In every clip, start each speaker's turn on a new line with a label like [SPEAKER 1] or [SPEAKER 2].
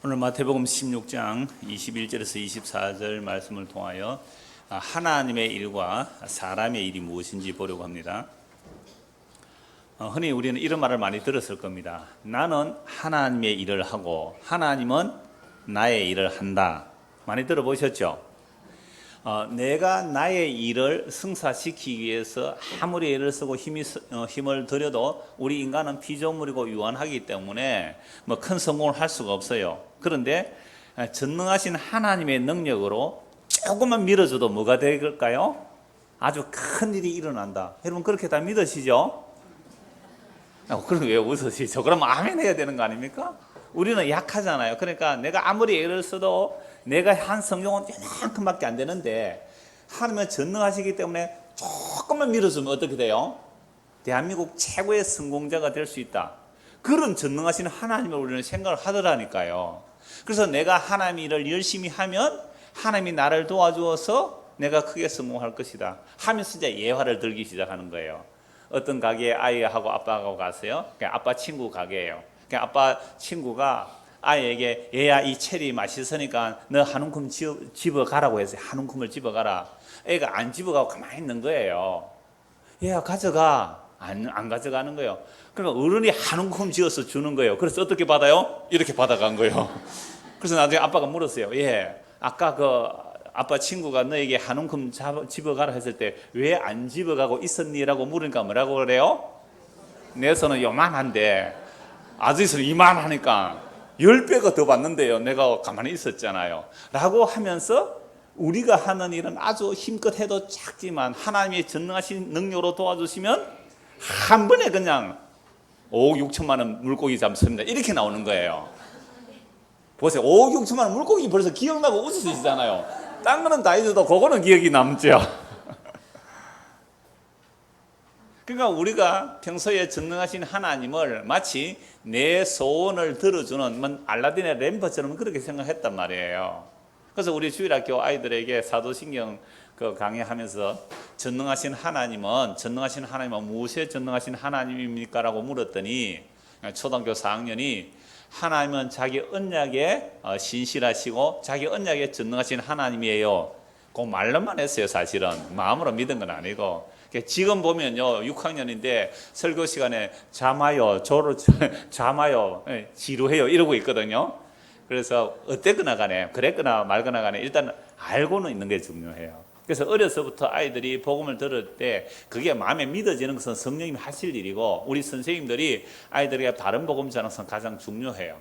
[SPEAKER 1] 오늘 마태복음 16장 21절에서 24절 말씀을 통하여 하나님의 일과 사람의 일이 무엇인지 보려고 합니다. 흔히 우리는 이런 말을 많이 들었을 겁니다. 나는 하나님의 일을 하고 하나님은 나의 일을 한다. 많이 들어보셨죠? 내가 나의 일을 승사시키기 위해서 아무리 애를 쓰고 힘을 들여도 우리 인간은 피조물이고 유한하기 때문에 큰 성공을 할 수가 없어요. 그런데 전능하신 하나님의 능력으로 조금만 밀어줘도 뭐가 될까요? 아주 큰 일이 일어난다. 여러분 그렇게 다 믿으시죠? 그럼 왜 웃으시죠? 그러면 아멘 해야 되는 거 아닙니까? 우리는 약하잖아요. 그러니까 내가 아무리 애를 써도 내가 한 성공은 이만큼밖에 안 되는데 하나님은 전능하시기 때문에 조금만 밀어주면 어떻게 돼요? 대한민국 최고의 성공자가 될 수 있다. 그런 전능하신 하나님을 우리는 생각을 하더라니까요. 그래서 내가 하나님 일을 열심히 하면 하나님이 나를 도와주어서 내가 크게 성공할 것이다 하면서 이제 예화를 들기 시작하는 거예요. 어떤 가게에 아이하고 아빠하고 갔어요. 아빠 친구 가게예요. 아빠 친구가 아이에게 얘야 이 체리 맛있으니까 너 한 움큼 집어가라고 해서 한 움큼을 집어가라. 애가 안 집어가고 가만히 있는 거예요. 얘야 가져가. 안 가져가는 거예요. 그러니까 어른이 한 움큼 지어서 주는 거예요. 그래서 어떻게 받아요? 이렇게 받아간 거예요. 그래서 나중에 아빠가 물었어요. 예, 아까 그 아빠 친구가 너에게 한 움큼 집어가라 했을 때 왜 안 집어가고 있었니? 라고 물으니까 뭐라고 그래요? 내 손은 요만한데 아저씨 손은 이만하니까 10배가 더 받는데요. 내가 가만히 있었잖아요. 라고 하면서 우리가 하는 일은 아주 힘껏 해도 작지만 하나님의 전능하신 능력으로 도와주시면 한 번에 그냥 5억 6천만 원 물고기 잡습니다. 이렇게 나오는 거예요. 보세요. 5억 6천만 원 물고기 벌써 기억나고 웃으시잖아요. 딴 거는 다 잊어도 그거는 기억이 남죠. 그러니까 우리가 평소에 전능하신 하나님을 마치 내 소원을 들어주는 알라딘의 램프처럼 그렇게 생각했단 말이에요. 그래서 우리 주일학교 아이들에게 사도신경 강의하면서 전능하신 하나님은 무엇에 전능하신 하나님입니까? 라고 물었더니 초등학교 4학년이 하나님은 자기 언약에 신실하시고 자기 언약에 전능하신 하나님이에요. 그 말로만 했어요. 사실은 마음으로 믿은 건 아니고. 지금 보면요 6학년인데 설교 시간에 잠아요 잠아요 지루해요 이러고 있거든요. 그래서 어땠거나 간에 그랬거나 말거나 간에 일단 알고는 있는 게 중요해요. 그래서 어려서부터 아이들이 복음을 들을 때 그게 마음에 믿어지는 것은 성령님이 하실 일이고 우리 선생님들이 아이들에게 바른 복음 전하는 것은 가장 중요해요.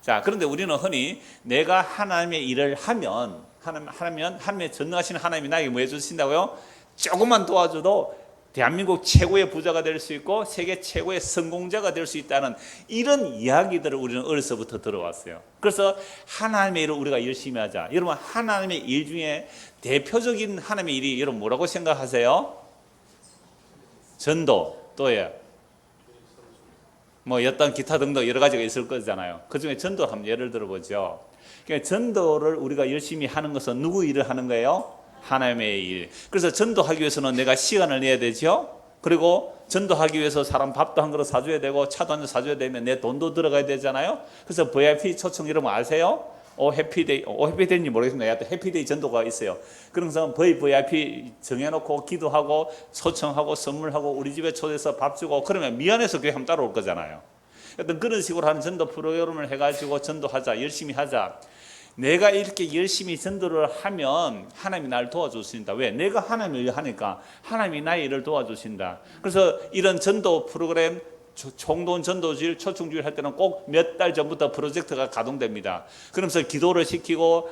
[SPEAKER 1] 자, 그런데 우리는 흔히 내가 하나님의 일을 하면 하나님의 전능하신 하나님이 나에게 뭐 해주신다고요? 조금만 도와줘도 대한민국 최고의 부자가 될 수 있고 세계 최고의 성공자가 될 수 있다는 이런 이야기들을 우리는 어려서부터 들어왔어요. 그래서 하나님의 일을 우리가 열심히 하자. 여러분 하나님의 일 중에 대표적인 하나님의 일이 여러분 뭐라고 생각하세요? 전도, 또요 어떤 기타 등등 여러 가지가 있을 거잖아요. 그 중에 전도 한번 예를 들어보죠. 그러니까 전도를 우리가 열심히 하는 것은 누구 일을 하는 거예요? 하나님의 일. 그래서 전도하기 위해서는 내가 시간을 내야 되죠. 그리고 전도하기 위해서 사람 밥도 한 그릇 사줘야 되고 차도 한 잔 사줘야 되면 내 돈도 들어가야 되잖아요. 그래서 VIP 초청 여러분 아세요? 해피데이인지 모르겠습니다. 하여튼 해피데이 전도가 있어요. 그래서 VIP 정해놓고 기도하고 초청하고 선물하고 우리 집에 초대해서 밥 주고 그러면 미안해서 교회 한번 따라올 거잖아요. 어떤 그런 식으로 하는 전도 프로그램을 해가지고 전도하자, 열심히 하자. 내가 이렇게 열심히 전도를 하면 하나님이 나를 도와주신다. 왜? 내가 하나님의 일을 하니까 하나님이 나의 일을 도와주신다. 그래서 이런 전도 프로그램 총돈 전도주일, 초청주일 할 때는 꼭 몇 달 전부터 프로젝트가 가동됩니다. 그러면서 기도를 시키고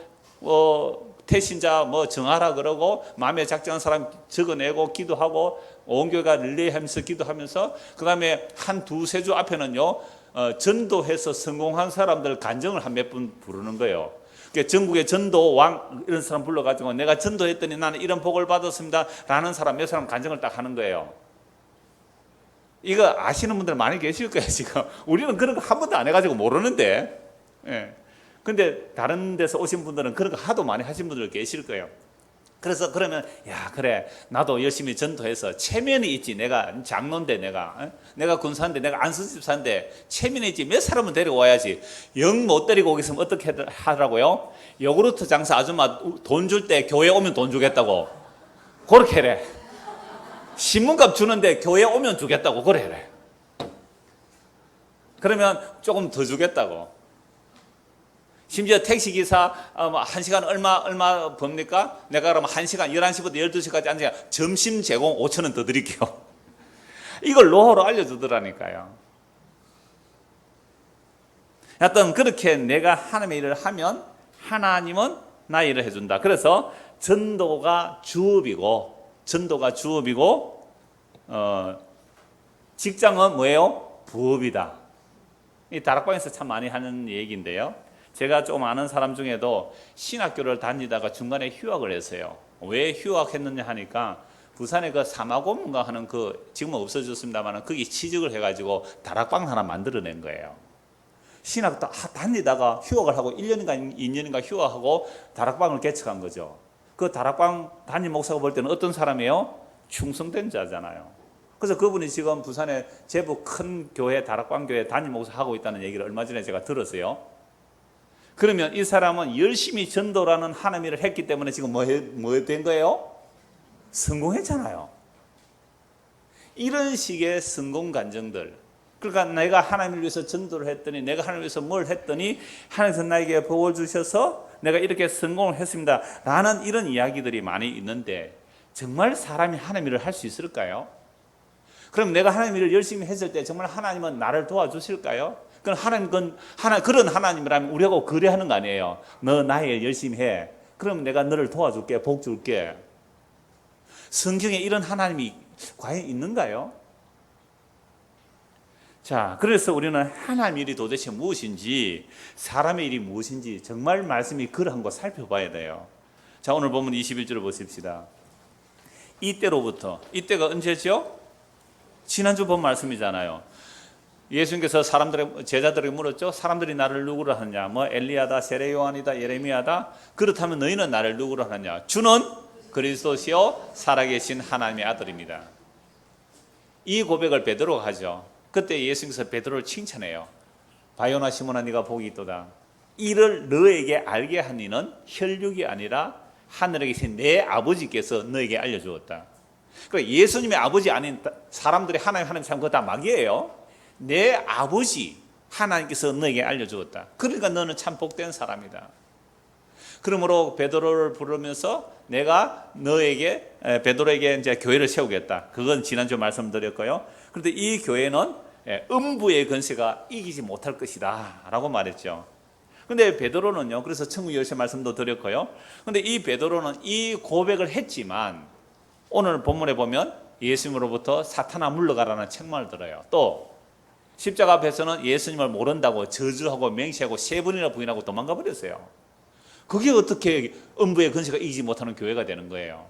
[SPEAKER 1] 태신자 정하라 그러고 마음에 작정한 사람 적어내고 기도하고 온 교회가 릴레이하면서 기도하면서 그 다음에 한 두세 주 앞에는요 전도해서 성공한 사람들 간증을 한 몇 분 부르는 거예요. 전국의 전도왕 이런 사람 불러가지고 내가 전도했더니 나는 이런 복을 받았습니다 라는 사람 몇 사람 간증을 딱 하는 거예요. 이거 아시는 분들 많이 계실 거예요. 지금 우리는 그런 거 한 번도 안 해가지고 모르는데 근데 다른 데서 오신 분들은 그런 거 하도 많이 하신 분들 계실 거예요. 그래서 그러면 야 그래 나도 열심히 전도해서 체면이 있지. 내가 장로인데 내가 군사인데 내가 안수집사인데 체면이 있지. 몇 사람은 데려와야지. 영 못 데리고 오겠으면 어떻게 하라고요? 요구르트 장사 아줌마 돈 줄 때 교회 오면 돈 주겠다고 그렇게 해래. 신문값 주는데 교회 오면 주겠다고 그래 해래. 그러면 조금 더 주겠다고. 심지어 택시기사 1시간 얼마 법니까? 내가 그러면 1시간 11시부터 12시까지 앉으면 점심 제공 5,000원 더 드릴게요. 이걸 노하우로 알려주더라니까요. 하여튼 그렇게 내가 하나님의 일을 하면 하나님은 나의 일을 해준다. 그래서 전도가 주업이고 직장은 뭐예요? 부업이다. 이 다락방에서 참 많이 하는 얘기인데요. 제가 좀 아는 사람 중에도 신학교를 다니다가 중간에 휴학을 했어요. 왜 휴학했느냐 하니까 부산에 그 사마고문가 하는 지금은 없어졌습니다만 거기 취직을 해가지고 다락방 하나 만들어낸 거예요. 신학 다니다가 휴학을 하고 1년인가 2년인가 휴학하고 다락방을 개척한 거죠. 그 다락방 담임 목사가 볼 때는 어떤 사람이에요? 충성된 자잖아요. 그래서 그분이 지금 부산에 제법 큰 교회 다락방 교회 담임 목사 하고 있다는 얘기를 얼마 전에 제가 들었어요. 그러면 이 사람은 열심히 전도라는 하나님 일을 했기 때문에 지금 뭐 된 거예요? 성공했잖아요. 이런 식의 성공 간증들. 그러니까 내가 하나님을 위해서 전도를 했더니 내가 하나님을 위해서 뭘 했더니 하나님께서 나에게 복을 주셔서 내가 이렇게 성공을 했습니다 라는 이런 이야기들이 많이 있는데 정말 사람이 하나님 일을 할 수 있을까요? 그럼 내가 하나님 일을 열심히 했을 때 정말 하나님은 나를 도와주실까요? 그럼 그런 하나님이라면 우리하고 거래하는 거 아니에요. 너 나의 일 열심히 해. 그럼 내가 너를 도와줄게, 복 줄게. 성경에 이런 하나님이 과연 있는가요? 자, 그래서 우리는 하나님 일이 도대체 무엇인지, 사람의 일이 무엇인지 정말 말씀이 그러한 거 살펴봐야 돼요. 자, 오늘 본문 21절을 보십시다. 이때로부터, 이때가 언제죠? 지난주 본 말씀이잖아요. 예수님께서 제자들에게 물었죠. 사람들이 나를 누구로 하느냐? 뭐 엘리야다, 세례 요한이다, 예레미야다. 그렇다면 너희는 나를 누구로 하느냐? 주는 그리스도시요 살아계신 하나님의 아들입니다. 이 고백을 베드로가 하죠. 그때 예수님께서 베드로를 칭찬해요. 바요나 시몬아 네가 복이 있도다. 이를 너에게 알게 한 이는 혈육이 아니라 하늘에 계신 내 아버지께서 너에게 알려주었다. 그러니까 예수님의 아버지 아닌 사람들이 하나님 참 그거 다 마귀예요. 내 아버지 하나님께서 너에게 알려주었다. 그러니까 너는 참 복된 사람이다. 그러므로 베드로를 부르면서 내가 베드로에게 이제 교회를 세우겠다. 그건 지난주 말씀드렸고요. 그런데 이 교회는 음부의 권세가 이기지 못할 것이다 라고 말했죠. 근데 베드로는요, 그래서 천국 열쇠 말씀도 드렸고요. 근데 이 베드로는 이 고백을 했지만 오늘 본문에 보면 예수님으로부터 사탄아 물러가라는 책망을 들어요. 또 십자가 앞에서는 예수님을 모른다고 저주하고 맹세하고 3번이나 부인하고 도망가 버렸어요. 그게 어떻게 음부의 권세가 이기지 못하는 교회가 되는 거예요?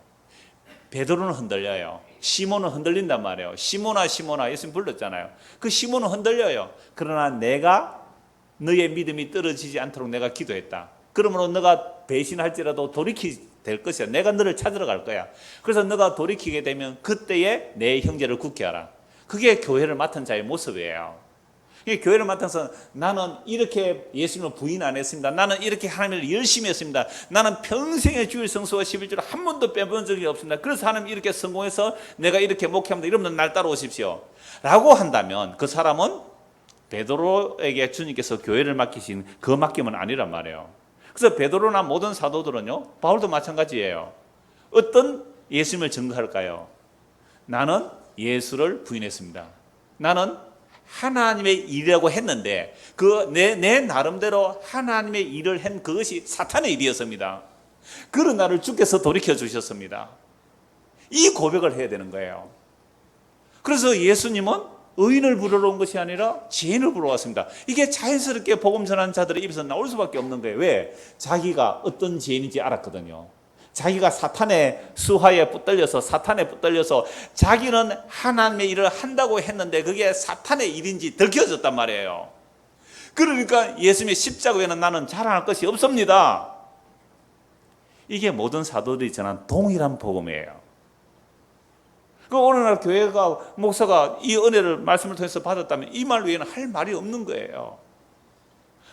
[SPEAKER 1] 베드로는 흔들려요. 시몬은 흔들린단 말이에요. 시몬아 시몬아 예수님 불렀잖아요. 그 시몬은 흔들려요. 그러나 내가 너의 믿음이 떨어지지 않도록 내가 기도했다. 그러므로 너가 배신할지라도 돌이키게 될 것이야. 내가 너를 찾으러 갈 거야. 그래서 너가 돌이키게 되면 그때에 내 형제를 굳게 하라. 그게 교회를 맡은 자의 모습이에요. 교회를 맡아서 나는 이렇게 예수님을 부인 안 했습니다. 나는 이렇게 하나님을 열심히 했습니다. 나는 평생의 주일 성수와 11조를 한 번도 빼본 적이 없습니다. 그래서 하나님 이렇게 성공해서 내가 이렇게 목회합니다. 이러면 날 따라오십시오 라고 한다면 그 사람은 베드로에게 주님께서 교회를 맡기신 그 맡김은 아니란 말이에요. 그래서 베드로나 모든 사도들은요, 바울도 마찬가지예요. 어떤 예수님을 증거할까요? 나는 예수를 부인했습니다. 나는 하나님의 일이라고 했는데 내 나름대로 하나님의 일을 한 그것이 사탄의 일이었습니다. 그런 나를 주께서 돌이켜 주셨습니다. 이 고백을 해야 되는 거예요. 그래서 예수님은 의인을 부르러 온 것이 아니라 죄인을 부르러 왔습니다. 이게 자연스럽게 복음 전하는 자들의 입에서 나올 수밖에 없는 거예요. 왜? 자기가 어떤 죄인인지 알았거든요. 자기가 사탄의 수하에 붙들려서 자기는 하나님의 일을 한다고 했는데 그게 사탄의 일인지 들켜졌단 말이에요. 그러니까 예수님의 십자가에는 나는 자랑할 것이 없습니다. 이게 모든 사도들이 전한 동일한 복음이에요. 그 어느 날 교회가 목사가 이 은혜를 말씀을 통해서 받았다면 이 말 외에는 할 말이 없는 거예요.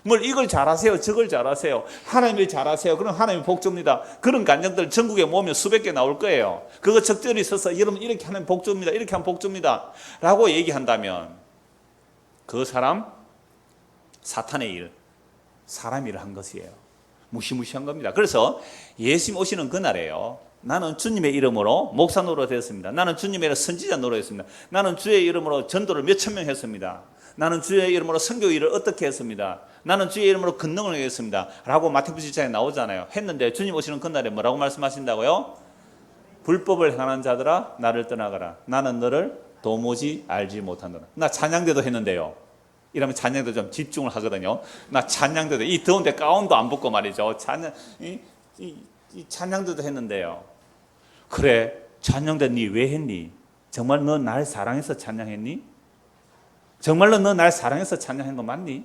[SPEAKER 1] 뭘 이걸 잘하세요, 저걸 잘하세요, 하나님을 잘하세요, 그럼 하나님이 복 줍니다. 그런 간증들 전국에 모으면 수백 개 나올 거예요. 그거 적절히 써서 여러분 이렇게 하면 복 줍니다, 이렇게 하면 복 줍니다 라고 얘기한다면 그 사람 사탄의 일, 사람 일을 한 것이에요. 무시무시한 겁니다. 그래서 예수님 오시는 그날에요, 나는 주님의 이름으로 목사 노릇했습니다. 나는 주님의 이름으로 선지자 노릇했습니다. 나는 주의 이름으로 전도를 몇천 명 했습니다. 나는 주의 이름으로 선교 일을 어떻게 했습니다. 나는 주의 이름으로 근능을 했습니다 라고 마태복음 7장에 나오잖아요. 했는데 주님 오시는 그날에 뭐라고 말씀하신다고요? 불법을 행하는 자들아 나를 떠나가라. 나는 너를 도무지 알지 못하노라. 나 찬양대도 했는데요. 이러면 찬양대 좀 집중을 하거든요. 나 찬양대도 이 더운데 가운도 안 벗고 말이죠. 이 찬양대도 했는데요. 그래, 찬양대 니 왜 했니? 정말 너 날 사랑해서 찬양했니? 정말로 너 날 사랑해서 찬양한 거 맞니?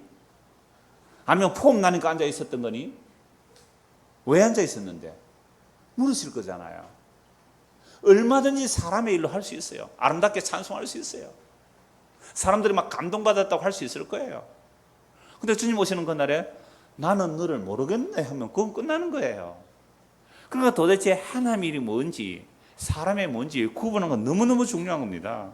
[SPEAKER 1] 아니면 폼 나니까 앉아 있었던 거니? 왜 앉아 있었는데? 물으실 거잖아요. 얼마든지 사람의 일로 할 수 있어요. 아름답게 찬송할 수 있어요. 사람들이 막 감동받았다고 할 수 있을 거예요. 근데 주님 오시는 그날에 나는 너를 모르겠네 하면 그건 끝나는 거예요. 그러니까 도대체 하나님의 일이 뭔지 사람의 뭔지 구분하는 건 너무너무 중요한 겁니다.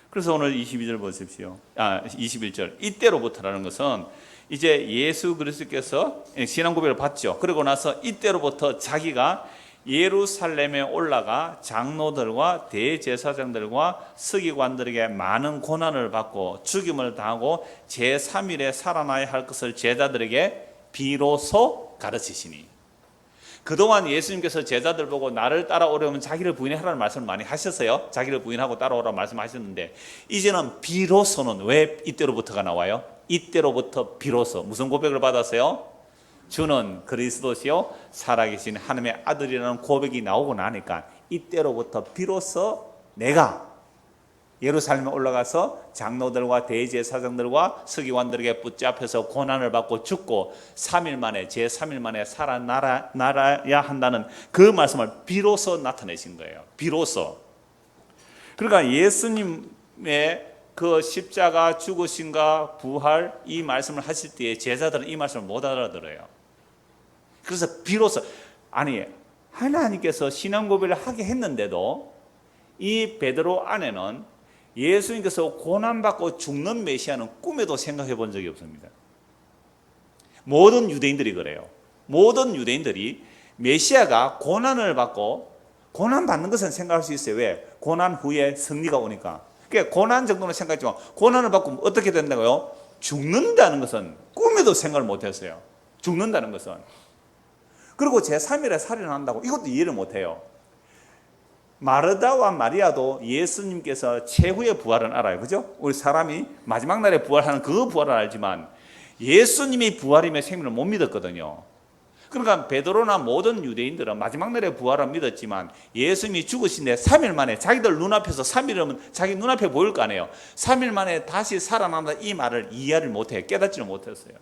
[SPEAKER 1] 그래서 오늘 22절 보십시오. 21절. 이때로부터라는 것은 이제 예수 그리스도께서 신앙 고백을 받죠. 그러고 나서 이때로부터 자기가 예루살렘에 올라가 장로들과 대제사장들과 서기관들에게 많은 고난을 받고 죽임을 당하고 제3일에 살아나야 할 것을 제자들에게 비로소 가르치시니. 그동안 예수님께서 제자들 보고 나를 따라오려면 자기를 부인하라는 말씀을 많이 하셨어요. 자기를 부인하고 따라오라고 말씀하셨는데 이제는 비로소는 왜 이때로부터가 나와요? 이때로부터 비로소 무슨 고백을 받았어요? 주는 그리스도시요 살아계신 하나님의 아들이라는 고백이 나오고 나니까 이때로부터 비로소 내가 예루살렘에 올라가서 장로들과 대제사장들과 서기관들에게 붙잡혀서 고난을 받고 죽고 3일 만에 제3일 만에 살아나야 한다는 그 말씀을 비로소 나타내신 거예요. 비로소. 그러니까 예수님의 그 십자가 죽으심과 부활 이 말씀을 하실 때에 제자들은 이 말씀을 못 알아들어요. 그래서 비로소 아니 하나님께서 신앙 고백을 하게 했는데도 이 베드로 안에는 예수님께서 고난받고 죽는 메시아는 꿈에도 생각해 본 적이 없습니다. 모든 유대인들이 그래요. 모든 유대인들이 메시아가 고난을 받고 고난받는 것은 생각할 수 있어요. 왜? 고난 후에 승리가 오니까. 그러니까 고난 정도는 생각했지만 고난을 받고 어떻게 된다고요? 죽는다는 것은 꿈에도 생각을 못했어요. 죽는다는 것은. 그리고 제3일에 살인한다고 이것도 이해를 못해요. 마르다와 마리아도 예수님께서 최후의 부활은 알아요. 그죠? 우리 사람이 마지막 날에 부활하는 그 부활을 알지만 예수님이 부활이면 생명을 못 믿었거든요. 그러니까 베드로나 모든 유대인들은 마지막 날에 부활을 믿었지만 예수님이 죽으신데 3일 만에 자기들 눈앞에서 3일이면 자기 눈앞에 보일 거 아니에요. 3일 만에 다시 살아난다 이 말을 이해를 못해요. 깨닫지를 못했어요.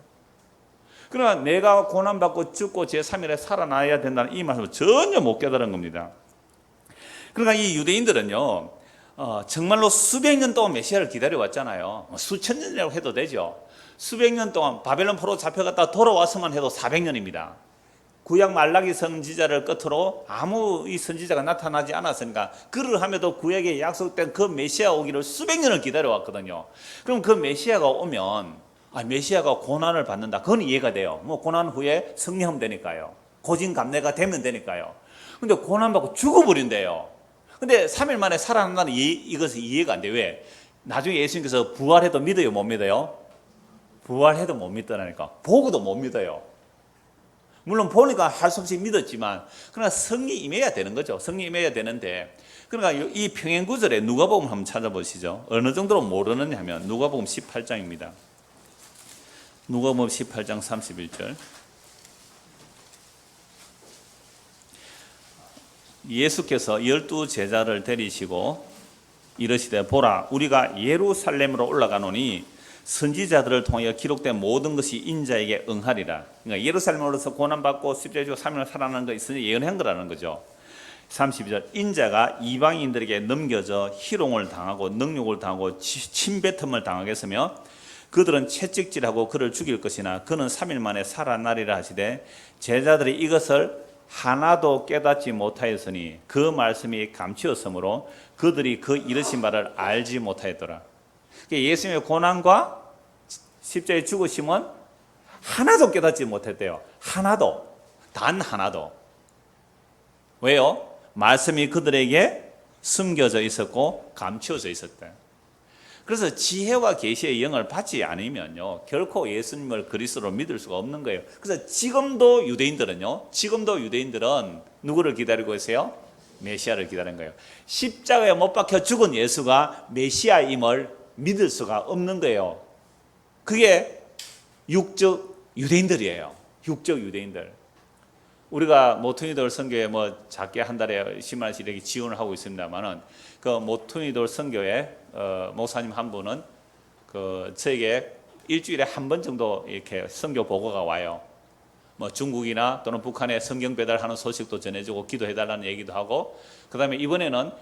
[SPEAKER 1] 그러나 내가 고난받고 죽고 제3일에 살아나야 된다는 이 말씀을 전혀 못 깨달은 겁니다. 그러니까 이 유대인들은요, 정말로 수백 년 동안 메시아를 기다려왔잖아요. 수천 년이라고 해도 되죠. 수백 년 동안 바벨론 포로 잡혀갔다 돌아와서만 해도 400년입니다. 구약 말라기 선지자를 끝으로 아무 이 선지자가 나타나지 않았으니까 그러함에도 구약에 약속된 그 메시아 오기를 수백 년을 기다려왔거든요. 그럼 그 메시아가 오면 메시아가 고난을 받는다. 그건 이해가 돼요. 뭐 고난 후에 승리하면 되니까요. 고진감래가 되면 되니까요. 근데 고난받고 죽어버린대요. 근데 3일 만에 살아난다는 이것은 이해가 안 돼요. 왜? 나중에 예수님께서 부활해도 믿어요? 못 믿어요? 부활해도 못 믿더라니까. 보고도 못 믿어요. 물론 보니까 할 수 없이 믿었지만 그러나 성령이 임해야 되는 거죠. 성령이 임해야 되는데 그러니까 이 평행구절에 누가복음 한번 찾아보시죠. 어느 정도로 모르느냐 하면 누가복음 18장입니다. 누가복음 18장 31절. 예수께서 12제자를 데리시고 이르시되 보라 우리가 예루살렘으로 올라가노니 선지자들을 통하여 기록된 모든 것이 인자에게 응하리라. 그러니까 예루살렘으로서 고난받고 십자가에 죽어 3일을 살아나는 거 있으니 예언한 거라는 거죠. 32절 인자가 이방인들에게 넘겨져 희롱을 당하고 능욕을 당하고 침뱉음을 당하겠으며 그들은 채찍질하고 그를 죽일 것이나 그는 3일 만에 살아나리라 하시되 제자들이 이것을 하나도 깨닫지 못하였으니 그 말씀이 감추었으므로 그들이 그 이르신 바를 알지 못하였더라. 예수님의 고난과 십자가의 죽으심은 하나도 깨닫지 못했대요. 하나도. 단 하나도. 왜요? 말씀이 그들에게 숨겨져 있었고 감추어져 있었대. 그래서 지혜와 계시의 영을 받지 않으면요 결코 예수님을 그리스도로 믿을 수가 없는 거예요. 그래서 지금도 유대인들은 누구를 기다리고 있어요? 메시아를 기다리는 거예요. 십자가에 못 박혀 죽은 예수가 메시아임을 믿을 수가 없는 거예요. 그게 육적 유대인들이에요. 육적 유대인들. 우리가 모퉁이돌 선교에 작게 한 달에 10만 원씩 이렇게 지원을 하고 있습니다만은 그 모퉁이돌 선교에 목사님 한 분은 저에게 일주일에 한 번 정도 이렇게 선교 보고가 와요. 중국이나 또는 북한에 성경 배달하는 소식도 전해주고 기도해달라는 얘기도 하고, 그 다음에 이번에는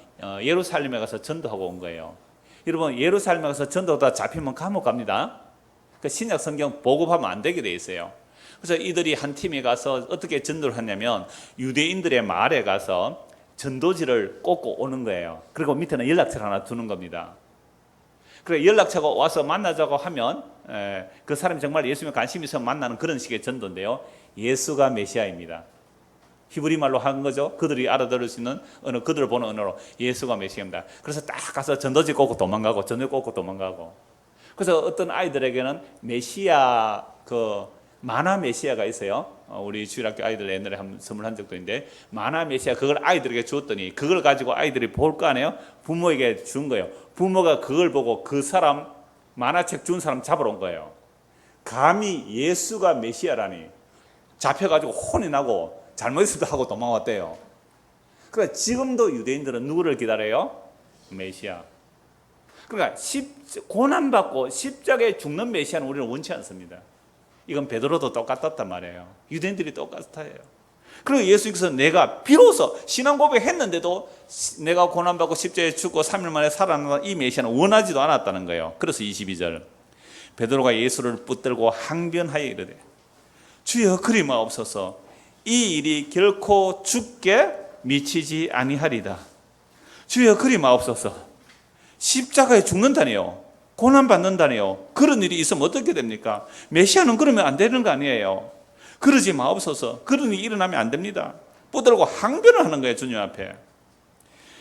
[SPEAKER 1] 예루살렘에 가서 전도하고 온 거예요. 여러분 예루살렘에 가서 전도하다 잡히면 감옥 갑니다. 그 신약 성경 보급하면 안 되게 돼 있어요. 그래서 이들이 한 팀이 가서 어떻게 전도를 하냐면 유대인들의 마을에 가서 전도지를 꽂고 오는 거예요. 그리고 밑에는 연락처를 하나 두는 겁니다. 그래 연락처가 와서 만나자고 하면 그 사람이 정말 예수님에 관심이 있어서 만나는 그런 식의 전도인데요. 예수가 메시아입니다. 히브리 말로 한 거죠. 그들이 알아들을 수 있는 언어, 그들을 보는 언어로 예수가 메시아입니다. 그래서 딱 가서 전도지 꽂고 도망가고 전도지 꽂고 도망가고. 그래서 어떤 아이들에게는 메시아 만화 메시아가 있어요. 우리 주일학교 아이들 옛날에 한번 선물한 적도 있는데 만화 메시아 그걸 아이들에게 주었더니 그걸 가지고 아이들이 볼 거 아니에요. 부모에게 준 거예요. 부모가 그걸 보고 그 사람 만화책 준 사람 잡으러 온 거예요. 감히 예수가 메시아라니. 잡혀가지고 혼이 나고 잘못했다 하고 도망왔대요. 그러니까 지금도 유대인들은 누구를 기다려요? 메시아. 그러니까 고난받고 십자가에 죽는 메시아는 우리는 원치 않습니다. 이건 베드로도 똑같았단 말이에요. 유대인들이 똑같아요. 그리고 예수께서 내가 비로소 신앙 고백했는데도 내가 고난받고 십자가에 죽고 3일 만에 살아나는 이 메시아는 원하지도 않았다는 거예요. 그래서 22절 베드로가 예수를 붙들고 항변하여 이르되 주여 그리 마옵소서 이 일이 결코 죽게 미치지 아니하리다. 주여 그리 마옵소서. 십자가에 죽는다니요. 고난받는다니요. 그런 일이 있으면 어떻게 됩니까? 메시아는 그러면 안 되는 거 아니에요. 그러지 마옵소서. 그런 일이 일어나면 안 됩니다. 붙들고 항변을 하는 거예요. 주님 앞에.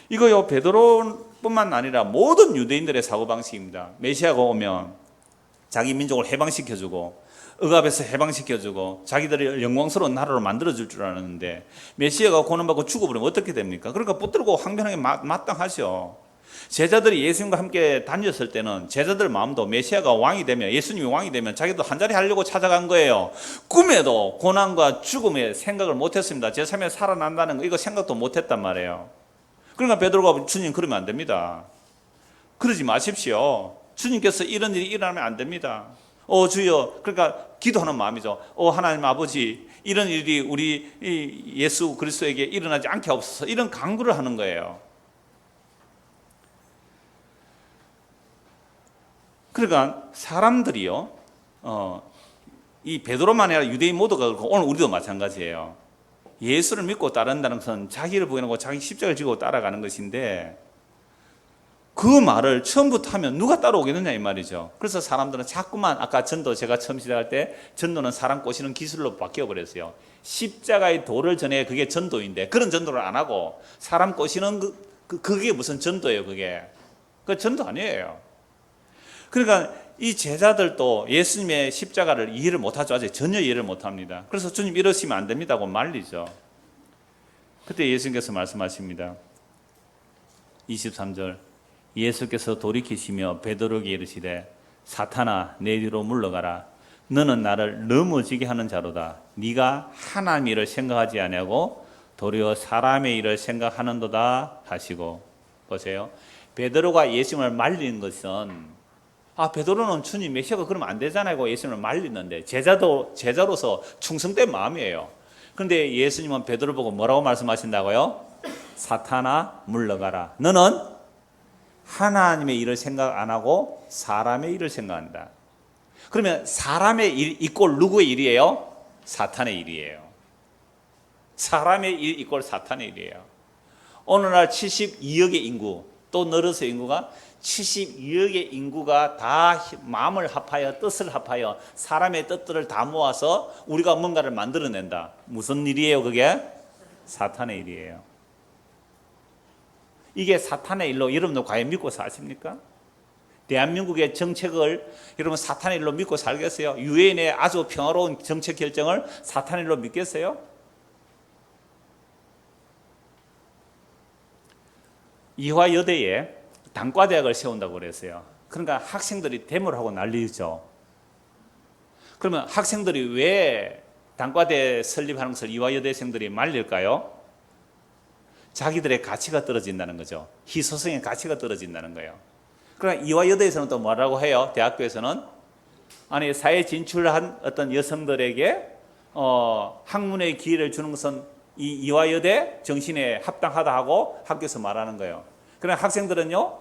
[SPEAKER 1] 이거요 베드로뿐만 아니라 모든 유대인들의 사고방식입니다. 메시아가 오면 자기 민족을 해방시켜주고 억압에서 해방시켜주고 자기들의 영광스러운 나라로 만들어줄 줄 알았는데 메시아가 고난받고 죽어버리면 어떻게 됩니까? 그러니까 붙들고 항변하기 마땅하죠. 제자들이 예수님과 함께 다녔을 때는 제자들 마음도 메시아가 왕이 되면 예수님이 왕이 되면 자기도 한자리 하려고 찾아간 거예요. 꿈에도 고난과 죽음의 생각을 못했습니다. 제3에 살아난다는 거 이거 생각도 못했단 말이에요. 그러니까 베드로가 주님 그러면 안 됩니다. 그러지 마십시오. 주님께서 이런 일이 일어나면 안 됩니다. 주여. 그러니까 기도하는 마음이죠. 하나님 아버지 이런 일이 우리 예수 그리스도에게 일어나지 않게 하옵소서. 이런 간구를 하는 거예요. 그러니까 사람들이요 이 베드로만 아니라 유대인 모두가 그렇고 오늘 우리도 마찬가지예요. 예수를 믿고 따른다는 것은 자기를 부인하고 자기 십자가를 지고 따라가는 것인데 그 말을 처음부터 하면 누가 따라오겠느냐 이 말이죠. 그래서 사람들은 자꾸만 아까 전도 제가 처음 시작할 때 전도는 사람 꼬시는 기술로 바뀌어버렸어요. 십자가의 도를 전해 그게 전도인데 그런 전도를 안 하고 사람 꼬시는 그게 무슨 전도예요. 그게 전도 아니에요. 그러니까 이 제자들도 예수님의 십자가를 이해를 못하죠. 아직 전혀 이해를 못합니다. 그래서 주님 이러시면 안 됩니다고 말리죠. 그때 예수님께서 말씀하십니다. 23절 예수께서 돌이키시며 베드로에게 이르시되 사탄아 내 뒤로 물러가라. 너는 나를 넘어지게 하는 자로다. 네가 하나님의 일을 생각하지 아니하고 도리어 사람의 일을 생각하는도다 하시고. 보세요. 베드로가 예수님을 말리는 것은 베드로는 주님 메시아가 그러면 안 되잖아요. 예수님을 말리는데 제자로서 충성된 마음이에요. 그런데 예수님은 베드로 보고 뭐라고 말씀하신다고요? 사탄아 물러가라. 너는 하나님의 일을 생각 안 하고 사람의 일을 생각한다. 그러면 사람의 일 이꼴 누구의 일이에요? 사탄의 일이에요. 사람의 일 이꼴 사탄의 일이에요. 오늘날 72억의 인구, 또 늘어서 인구가 72억의 인구가 다 마음을 합하여 뜻을 합하여 사람의 뜻들을 다 모아서 우리가 뭔가를 만들어낸다. 무슨 일이에요 그게? 사탄의 일이에요. 이게 사탄의 일로 여러분들 과연 믿고 사십니까? 대한민국의 정책을 여러분 사탄의 일로 믿고 살겠어요? 유엔의 아주 평화로운 정책 결정을 사탄의 일로 믿겠어요? 이화여대에 단과대학을 세운다고 그랬어요. 그러니까 학생들이 데모를 하고 난리죠. 그러면 학생들이 왜 단과대 설립하는 것을 이화여대생들이 말릴까요? 자기들의 가치가 떨어진다는 거죠. 희소성의 가치가 떨어진다는 거예요. 그러나 이화여대에서는 또 뭐라고 해요? 대학교에서는 아니 사회 진출한 어떤 여성들에게 학문의 기회를 주는 것은 이 이화여대 정신에 합당하다 하고 학교에서 말하는 거예요. 그러나 학생들은요,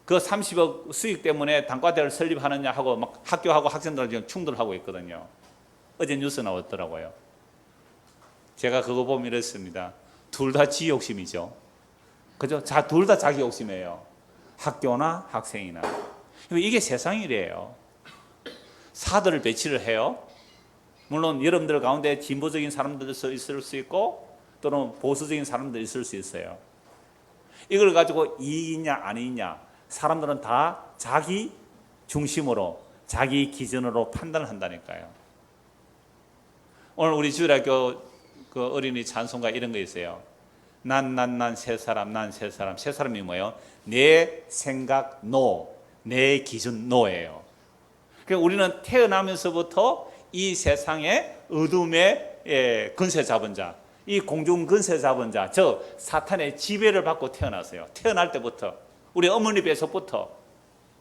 [SPEAKER 1] 그 30억 수익 때문에 단과대를 설립하느냐 하고 막 학교하고 학생들은 지금 충돌하고 있거든요. 어제 뉴스 나왔더라고요. 제가 그거 보면 이랬습니다. 둘 다 지 욕심이죠. 그죠? 둘 다 자기 욕심이에요. 학교나 학생이나. 이게 세상이래요. 사들을 배치를 해요. 물론 여러분들 가운데 진보적인 사람들도 있을 수 있고 또는 보수적인 사람들이 있을 수 있어요. 이걸 가지고 이익이냐 아니냐 사람들은 다 자기 중심으로 자기 기준으로 판단을 한다니까요. 오늘 우리 주일학교 그 어린이 찬송가 이런 거 있어요. 난 세 사람, 난 세 사람. 세 사람이 뭐예요? 내 생각 노, 내 기준 노예요. 그러니까 우리는 태어나면서부터 이 세상의 어둠의 근세 잡은 자, 이 공중 근세 잡은 자, 저 사탄의 지배를 받고 태어났어요. 태어날 때부터 우리 어머니 뱃속부터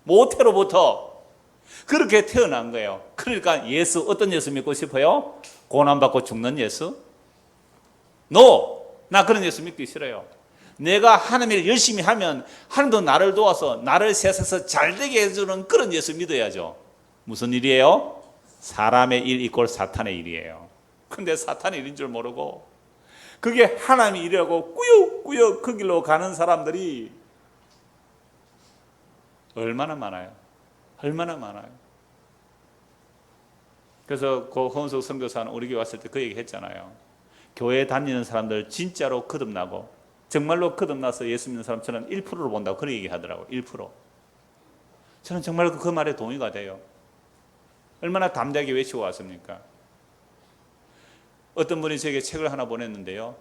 [SPEAKER 1] 모태로부터 그렇게 태어난 거예요. 그러니까 예수, 어떤 예수 믿고 싶어요? 고난받고 죽는 예수? 나 그런 예수 믿기 싫어요. 내가 하나님의 일 열심히 하면 하나님도 나를 도와서 나를 세상에서 잘되게 해주는 그런 예수 믿어야죠. 무슨 일이에요? 사람의 일 이꼴 사탄의 일이에요. 근데 사탄의 일인 줄 모르고 그게 하나님의 일이라고 꾸역꾸역 그 길로 가는 사람들이 얼마나 많아요. 얼마나 많아요. 그래서 그 허은석 선교사는 우리 교회 왔을 때 그 얘기 했잖아요. 교회 다니는 사람들 진짜로 거듭나고 정말로 거듭나서 예수 믿는 사람처럼 1%로 본다고 그렇게 얘기하더라고요. 1%. 저는 정말 그 말에 동의가 돼요. 얼마나 담대하게 외치고 왔습니까? 어떤 분이 저에게 책을 하나 보냈는데요.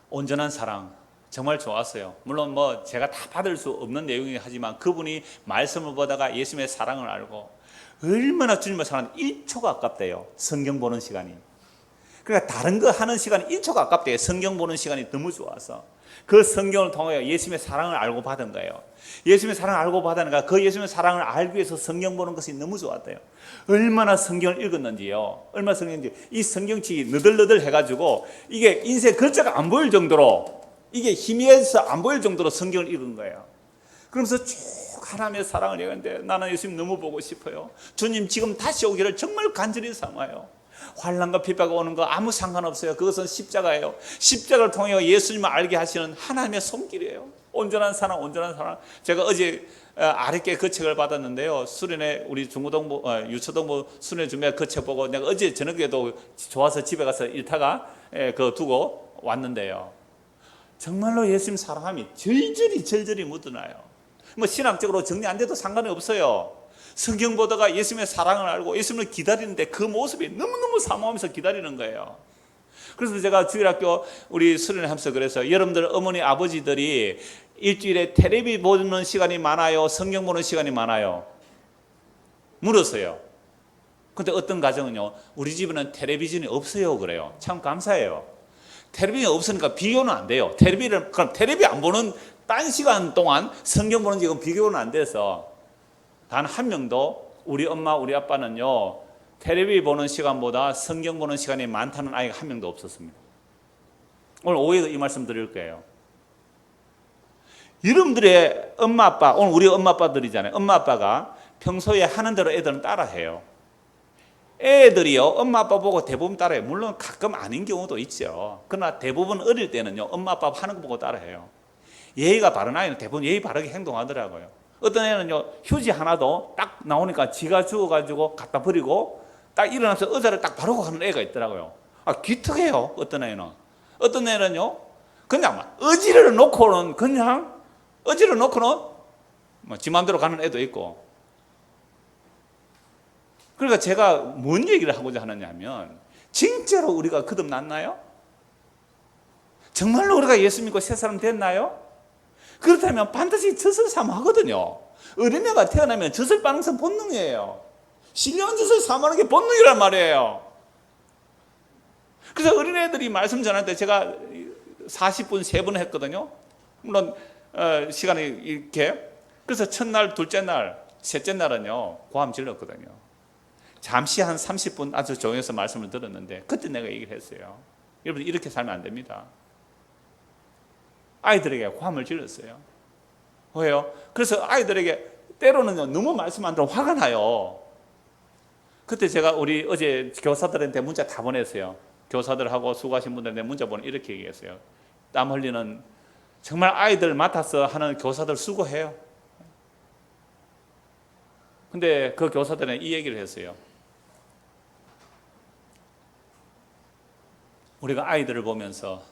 [SPEAKER 1] 온전한 사랑. 정말 좋았어요. 물론 뭐 제가 다 받을 수 없는 내용이긴 하지만 그분이 말씀을 보다가 예수님의 사랑을 알고 얼마나 주님을 사랑하는 1초가 아깝대요. 성경 보는 시간이. 그러니까 다른 거 하는 시간이 1초가 아깝대요. 성경 보는 시간이 너무 좋아서. 그 성경을 통하여 예수님의 사랑을 알고 받은 거예요. 예수님의 사랑을 알고 받으니까 그 예수님의 사랑을 알기 위해서 성경 보는 것이 너무 좋았대요. 얼마나 성경을 읽었는지요. 얼마나 성경인지. 이 성경책이 너덜너덜 해가지고 이게 인쇄 글자가 안 보일 정도로 이게 희미해서 안 보일 정도로 성경을 읽은 거예요. 그러면서 쭉 하나님의 사랑을 얘기하는데 나는 예수님 너무 보고 싶어요. 주님 지금 다시 오기를 정말 간절히 삼아요. 환난과 핍박이 오는 거 아무 상관없어요. 그것은 십자가예요. 십자가를 통해 예수님을 알게 하시는 하나님의 손길이에요. 온전한 사랑, 온전한 사랑. 제가 어제 아랫게 그 책을 받았는데요. 수련회 우리 중고등부, 유초등부 수련회 준비할 그 책 보고 내가 어제 저녁에도 좋아서 집에 가서 읽다가 그거 두고 왔는데요. 정말로 예수님 사랑함이 절절히 묻어나요. 뭐 신학적으로 정리 안 돼도 상관이 없어요. 성경 보다가 예수님의 사랑을 알고 예수님을 기다리는데 그 모습이 너무너무 사모하면서 기다리는 거예요. 그래서 제가 주일학교 우리 수련회 하면서 그래서 여러분들 어머니 아버지들이 일주일에 텔레비 보는 시간이 많아요? 성경 보는 시간이 많아요? 물었어요. 근데 어떤 가정은요, 우리 집에는 텔레비전이 없어요 그래요. 참 감사해요. 텔레비전이 없으니까 비교는 안 돼요. 그럼 텔레비 안 보는 딴 시간 동안 성경 보는 지금 비교는 안 돼서 단 한 명도 우리 엄마 우리 아빠는요 텔레비전 보는 시간보다 성경 보는 시간이 많다는 아이가 한 명도 없었습니다. 오늘 오후에도 이 말씀 드릴 거예요. 여러분들의 엄마 아빠, 오늘 우리 엄마 아빠들이잖아요. 엄마 아빠가 평소에 하는 대로 애들은 따라해요. 애들이요 엄마 아빠 보고 대부분 따라해요. 물론 가끔 아닌 경우도 있죠. 그러나 대부분 어릴 때는요 엄마 아빠 하는 거 보고 따라해요. 예의가 바른 아이는 대부분 예의 바르게 행동하더라고요. 어떤 애는요 휴지 하나도 딱 나오니까 지가 주워가지고 갖다 버리고 딱 일어나서 의자를 딱 바르고 가는 애가 있더라고요. 기특해요. 어떤 애는요 그냥 막 어지러를 놓고는 뭐 지 마음대로 가는 애도 있고. 그러니까 제가 뭔 얘기를 하고자 하느냐 하면 진짜로 우리가 거듭났나요? 정말로 우리가 예수 믿고 새 사람 됐나요? 그렇다면 반드시 젖을 사모하거든요. 어린애가 태어나면 젖을 빠는 것은 본능이에요. 신령한 젖을 사모하는 게 본능이란 말이에요. 그래서 어린애들이 말씀 전할 때 제가 40분 3번 했거든요. 물론 시간이 이렇게. 그래서 첫날, 둘째 날, 셋째 날은요 고함 질렀거든요. 잠시 한 30분 아주 조용해서 말씀을 들었는데 그때 내가 얘기를 했어요. 여러분 이렇게 살면 안 됩니다. 아이들에게 고함을 질렀어요. 왜요? 그래서 아이들에게 때로는 너무 말씀 안 들으면 화가 나요. 그때 제가 우리 어제 교사들한테 문자 다 보냈어요. 교사들하고 수고하신 분들한테 문자 보내 이렇게 얘기했어요. 땀 흘리는 정말 아이들 맡아서 하는 교사들 수고해요. 근데 그 교사들은 이 얘기를 했어요. 우리가 아이들을 보면서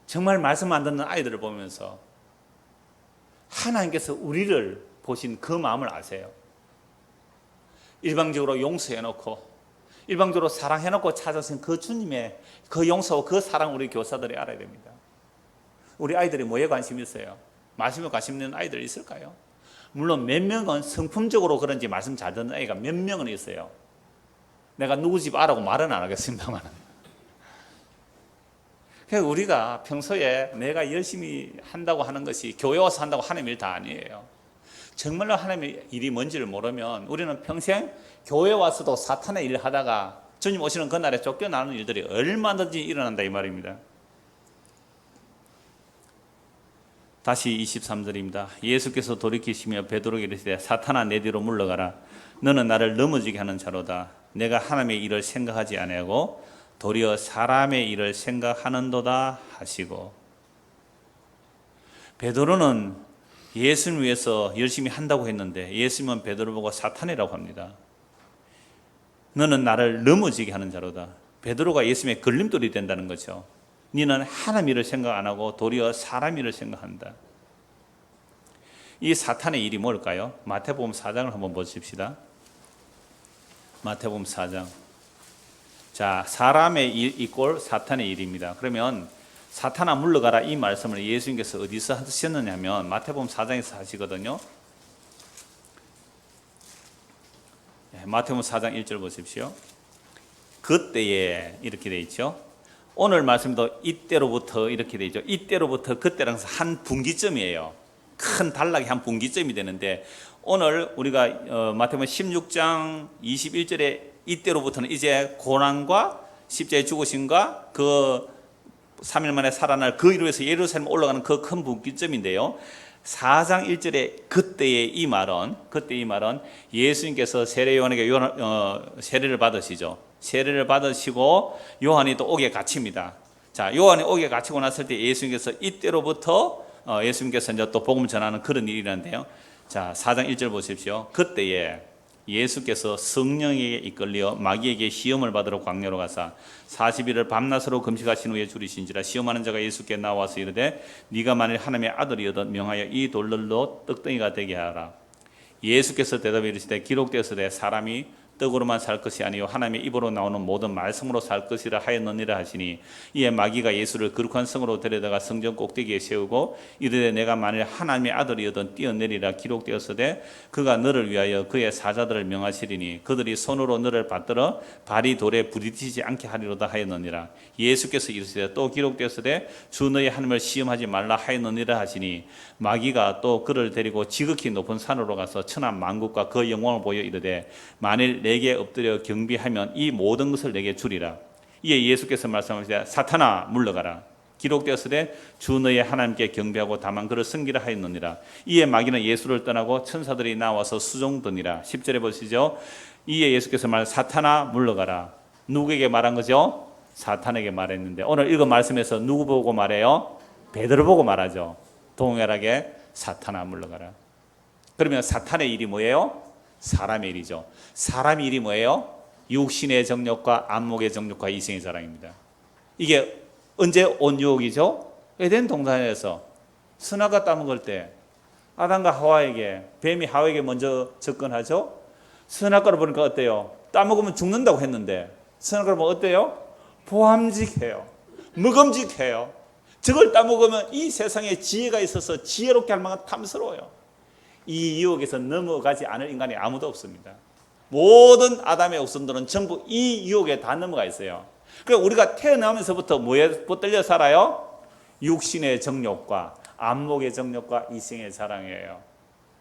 [SPEAKER 1] 정말 말씀 안 듣는 아이들을 보면서 하나님께서 우리를 보신 그 마음을 아세요. 일방적으로 용서해놓고 일방적으로 사랑해놓고 찾아오신 그 주님의 그 용서와 그 사랑 우리 교사들이 알아야 됩니다. 우리 아이들이 뭐에 관심이 있어요? 말씀에 관심 있는 아이들 있을까요? 물론 몇 명은 성품적으로 그런지 말씀 잘 듣는 아이가 몇 명은 있어요. 내가 누구 집 알아고 말은 안 하겠습니다만. 그래서 우리가 평소에 내가 열심히 한다고 하는 것이 교회 와서 한다고 하나님 일 다 아니에요. 정말로 하나님의 일이 뭔지를 모르면 우리는 평생 교회 와서도 사탄의 일을 하다가 주님 오시는 그날에 쫓겨나는 일들이 얼마든지 일어난다 이 말입니다. 다시 23절입니다. 예수께서 돌이키시며 베드로에게 이르시되 사탄아 내 뒤로 물러가라. 너는 나를 넘어지게 하는 자로다. 내가 하나님의 일을 생각하지 아니하고 도리어 사람의 일을 생각하는도다 하시고. 베드로는 예수를 위해서 열심히 한다고 했는데 예수님은 베드로 보고 사탄이라고 합니다. 너는 나를 넘어지게 하는 자로다. 베드로가 예수님의 걸림돌이 된다는 거죠. 너는 하나님 일을 생각 안 하고 도리어 사람 일을 생각한다. 이 사탄의 일이 뭘까요? 마태복음 4장을 한번 보십시다. 마태복음 4장. 자, 사람의 일 이꼴 사탄의 일입니다. 그러면 사탄아 물러가라 이 말씀을 예수님께서 어디서 하셨느냐 하면 마태복음 4장에서 하시거든요. 마태복음 4장 1절 보십시오. 그때에 이렇게 돼 있죠. 오늘 말씀도 이때로부터 이렇게 돼 있죠. 이때로부터 그때랑 한 분기점이에요. 큰 단락이 한 분기점이 되는데 오늘 우리가 마태복음 16장 21절에 이때로부터는 이제 고난과 십자가의 죽으심과 그 3일 만에 살아날 그 일로 해서 예루살렘 올라가는 그 큰 분기점인데요. 4장 1절에 그때의 이 말은 예수님께서 세례 요한에게 세례를 받으시죠. 세례를 받으시고 요한이 또 옥에 갇힙니다. 자, 요한이 옥에 갇히고 났을 때 예수님께서 이때로부터 예수님께서 이제 또 복음을 전하는 그런 일이란데요. 자, 4장 1절 보십시오. 그때에 예수께서 성령에게 이끌려 마귀에게 시험을 받으러 광야로 가사 40일을 밤낮으로 금식하신 후에 줄이신지라 시험하는 자가 예수께 나와서 이르되 네가 만일 하나님의 아들이어든 명하여 이 돌들로 떡덩이가 되게 하라. 예수께서 대답해 이르시되 기록되었으되 사람이 떡으로만 살 것이 아니요 하나님의 입으로 나오는 모든 말씀으로 살 것이라 하였느니라 하시니, 이에 마귀가 예수를 거룩한 성으로 데려다가 성전 꼭대기에 세우고 이르되 내가 만일 하나님의 아들이어든 뛰어내리라 기록되었으되 그가 너를 위하여 그의 사자들을 명하시리니 그들이 손으로 너를 받들어 발이 돌에 부딪히지 않게 하리로다 하였느니라. 예수께서 이르시되 또 기록되었으되 주 너의 하나님을 시험하지 말라 하였느니라 하시니, 마귀가 또 그를 데리고 지극히 높은 산으로 가서 천한 만국과 그 영광을 보여 이르되 만일 내게 엎드려 경비하면 이 모든 것을 내게 주리라. 이에 예수께서 말씀하시되 사탄아 물러가라. 기록되었으되 주 너의 하나님께 경배하고 다만 그를 섬기라 하였느니라. 이에 마귀는 예수를 떠나고 천사들이 나와서 수종드니라. 10절에 보시죠. 이에 예수께서 사탄아 물러가라. 누구에게 말한 거죠? 사탄에게 말했는데, 오늘 읽은 말씀에서 누구 보고 말해요? 베드로 보고 말하죠. 동일하게 사탄아 물러가라. 그러면 사탄의 일이 뭐예요? 사람의 일이죠. 사람의 일이 뭐예요? 육신의 정욕과 안목의 정욕과 이생의 자랑입니다. 이게 언제 온 유혹이죠? 에덴 동산에서 선악과 따먹을 때 아담과 하와에게, 뱀이 하와에게 먼저 접근하죠. 선악과를 보니까 어때요? 따먹으면 죽는다고 했는데 선악과를 보면 어때요? 보암직해요. 먹음직해요. 저걸 따먹으면 이 세상에 지혜가 있어서 지혜롭게 할 만한 탐스러워요. 이 유혹에서 넘어가지 않을 인간이 아무도 없습니다. 모든 아담의 후손들은 전부 이 유혹에 다 넘어가 있어요. 그러니까 우리가 태어나면서부터 뭐에 붙들려 살아요? 육신의 정욕과 안목의 정욕과 이생의 사랑이에요.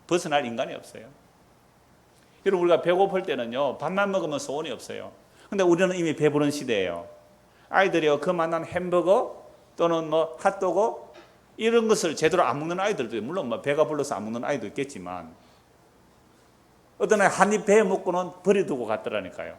[SPEAKER 1] 벗어날 인간이 없어요. 여러분, 우리가 배고플 때는요, 밥만 먹으면 소원이 없어요. 근데 우리는 이미 배부른 시대예요. 아이들이요, 그 만난 햄버거 또는 뭐 핫도그 이런 것을 제대로 안 먹는 아이들도, 물론 뭐 배가 불러서 안 먹는 아이도 있겠지만, 어떤 애 한 입 배 먹고는 버려두고 갔더라니까요.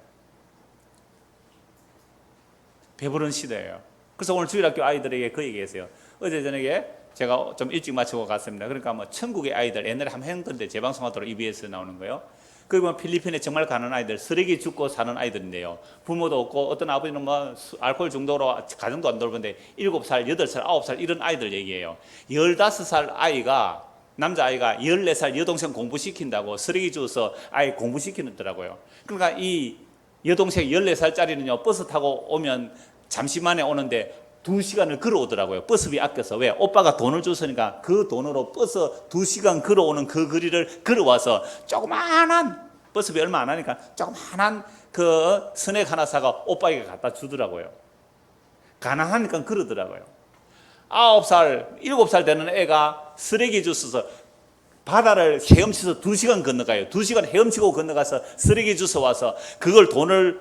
[SPEAKER 1] 배부른 시대예요. 그래서 오늘 주일학교 아이들에게 그 얘기했어요. 어제 저녁에 제가 좀 일찍 마치고 갔습니다. 그러니까 뭐 천국의 아이들, 옛날에 한번 했는데 재방송하도록 EBS에 나오는 거예요. 그리고 필리핀에 정말 가는 아이들, 쓰레기 줍고 사는 아이들인데요. 부모도 없고 어떤 아버지는 뭐 알코올 중독으로 가정도 안 돌건데 7살, 8살, 9살 이런 아이들 얘기해요. 15살 아이가, 남자아이가 14살 여동생 공부시킨다고 쓰레기 주워서 아이 공부시키더라고요. 그러니까 이 여동생 14살짜리는요, 버스 타고 오면 잠시만에 오는데 2시간을 걸어오더라고요. 버스비 아껴서. 왜? 오빠가 돈을 줬으니까 그 돈으로 버스 2시간 걸어오는 그 거리를 걸어와서 조그마한, 버스비 얼마 안 하니까 조그마한 그 스낵 하나 사가 오빠에게 갖다 주더라고요. 가난하니까 그러더라고요. 9살, 7살 되는 애가 쓰레기 주워서 바다를 헤엄쳐서 2시간 건너가요. 2시간 헤엄치고 건너가서 쓰레기 주워 와서 그걸 돈을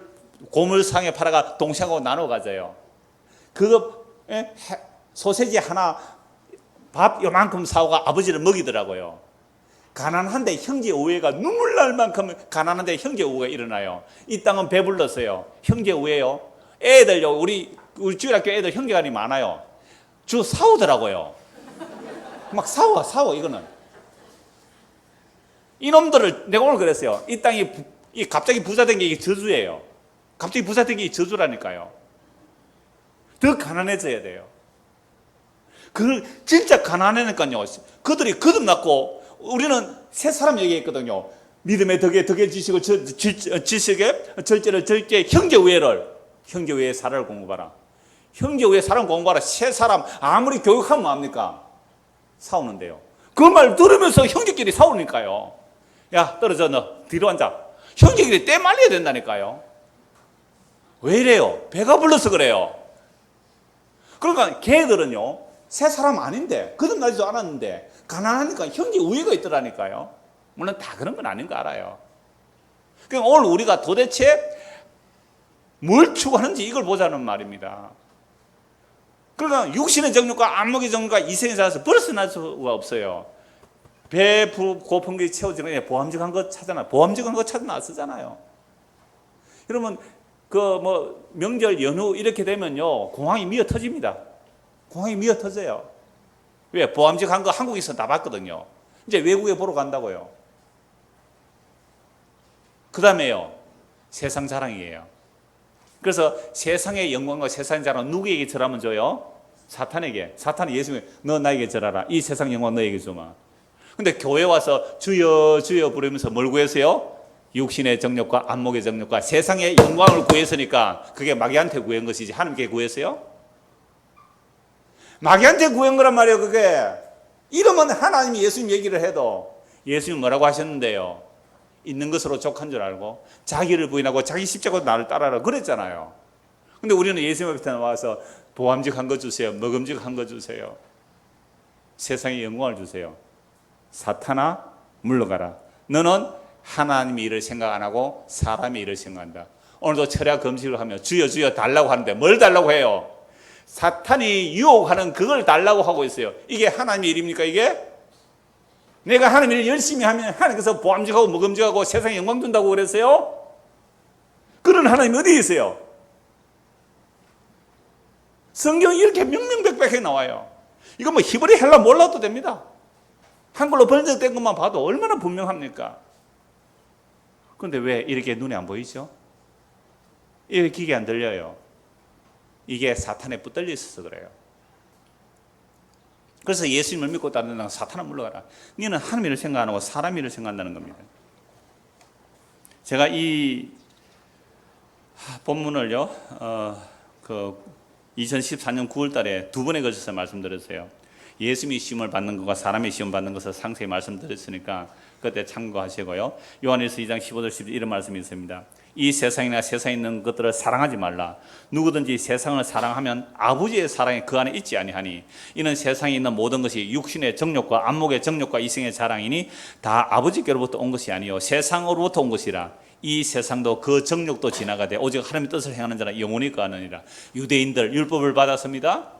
[SPEAKER 1] 고물상에 팔아가 동생하고 나눠 가져요. 그거 소세지 하나 밥 요만큼 사오가 아버지를 먹이더라고요. 가난한데 형제 우애가 눈물 날 만큼 가난한데 형제 우애가 일어나요. 이 땅은 배불렀어요. 형제 우애요. 애들요, 우리 주일학교 애들 형제간이 많아요. 주 싸우더라고요. 막 싸워 이거는. 이놈들을 내가 오늘 그랬어요. 이 땅이 갑자기 부자 된 게 이게 저주예요. 갑자기 부자 된 게 저주라니까요. 더 가난해져야 돼요. 그 진짜 가난하니까요. 그들이 거듭났고, 우리는 세 사람 얘기했거든요. 믿음의 덕에 지식을, 지식에 절제를 절제, 형제 우애의 사랑을 공부하라. 형제 우애의 사랑을 공부하라. 세 사람 아무리 교육하면 뭐합니까? 싸우는데요. 그 말 들으면서 형제끼리 싸우니까요. 야, 떨어져, 너 뒤로 앉아. 형제끼리 떼 말려야 된다니까요. 왜 이래요? 배가 불러서 그래요. 그러니까 걔들은요, 새 사람 아닌데, 거듭나지도 않았는데 가난하니까 형제 우애가 있더라니까요. 물론 다 그런 건 아닌 거 알아요. 그러니까 오늘 우리가 도대체 뭘 추구하는지 이걸 보자는 말입니다. 그러니까 육신의 정욕과 안목의 정욕과 이생의 자에서 벗어날 수가 없어요. 배 고픈 게 채워지는 게 보암직한 거 찾아나, 보암직한 거 찾아 나서잖아요. 여러분, 그 뭐 명절 연휴 이렇게 되면요, 공항이 미어 터집니다. 공항이 미어 터져요. 왜? 보암직한 거 한국에서 다 봤거든요. 이제 외국에 보러 간다고요. 그 다음에요, 세상 자랑이에요. 그래서 세상의 영광과 세상의 자랑 누구에게 절하면 줘요? 사탄에게. 사탄이 예수님에게, 너 나에게 절하라. 이 세상 영광 너에게 주마. 근데 교회 와서 주여 주여 부르면서 뭘 구했어요? 육신의 정욕과 안목의 정욕과 세상의 영광을 구했으니까 그게 마귀한테 구한 것이지 하나님께 구했어요? 마귀한테 구한 거란 말이에요. 그게 이러면 하나님이 예수님 얘기를 해도 예수님 뭐라고 하셨는데요? 있는 것으로 족한 줄 알고 자기를 부인하고 자기 십자가로 나를 따라라 그랬잖아요. 근데 우리는 예수님 앞에 나와서 보암직한 거 주세요. 먹음직한 거 주세요. 세상의 영광을 주세요. 사탄아 물러가라. 너는 하나님의 일을 생각 안 하고 사람의 일을 생각한다. 오늘도 철야 금식을 하며 주여 주여 달라고 하는데 뭘 달라고 해요? 사탄이 유혹하는 그걸 달라고 하고 있어요. 이게 하나님의 일입니까 이게? 내가 하나님의 일 열심히 하면 하나님께서 보암직하고 먹음직하고 세상에 영광 준다고 그랬어요? 그런 하나님이 어디에 있어요? 성경이 이렇게 명명백백하게 나와요. 이거 뭐 히브리 헬라 몰라도 됩니다. 한글로 번역된 것만 봐도 얼마나 분명합니까? 그런데 왜 이렇게 눈에 안 보이죠? 이게 귀에 안 들려요. 이게 사탄에 붙들려 있어서 그래요. 그래서 예수님을 믿고 따르는 사탄아 물러가라. 너는 하나님 일을 생각 안 하고 사람 일을 생각한다는 겁니다. 제가 이 본문을요, 2014년 9월 달에 두 번에 걸쳐서 말씀드렸어요. 예수님이 시험을 받는 것과 사람의 시험 받는 것을 상세히 말씀드렸으니까 그때 참고하시고요. 요한일서 2장 15절 16절 이런 말씀이 있습니다. 이 세상이나 세상에 있는 것들을 사랑하지 말라. 누구든지 세상을 사랑하면 아버지의 사랑이 그 안에 있지 아니하니 이는 세상에 있는 모든 것이 육신의 정욕과 안목의 정욕과 이생의 자랑이니 다 아버지께로부터 온 것이 아니요 세상으로부터 온 것이라. 이 세상도 그 정욕도 지나가되 오직 하나님의 뜻을 행하는 자는 영원히 거하느니라. 유대인들 율법을 받았습니다.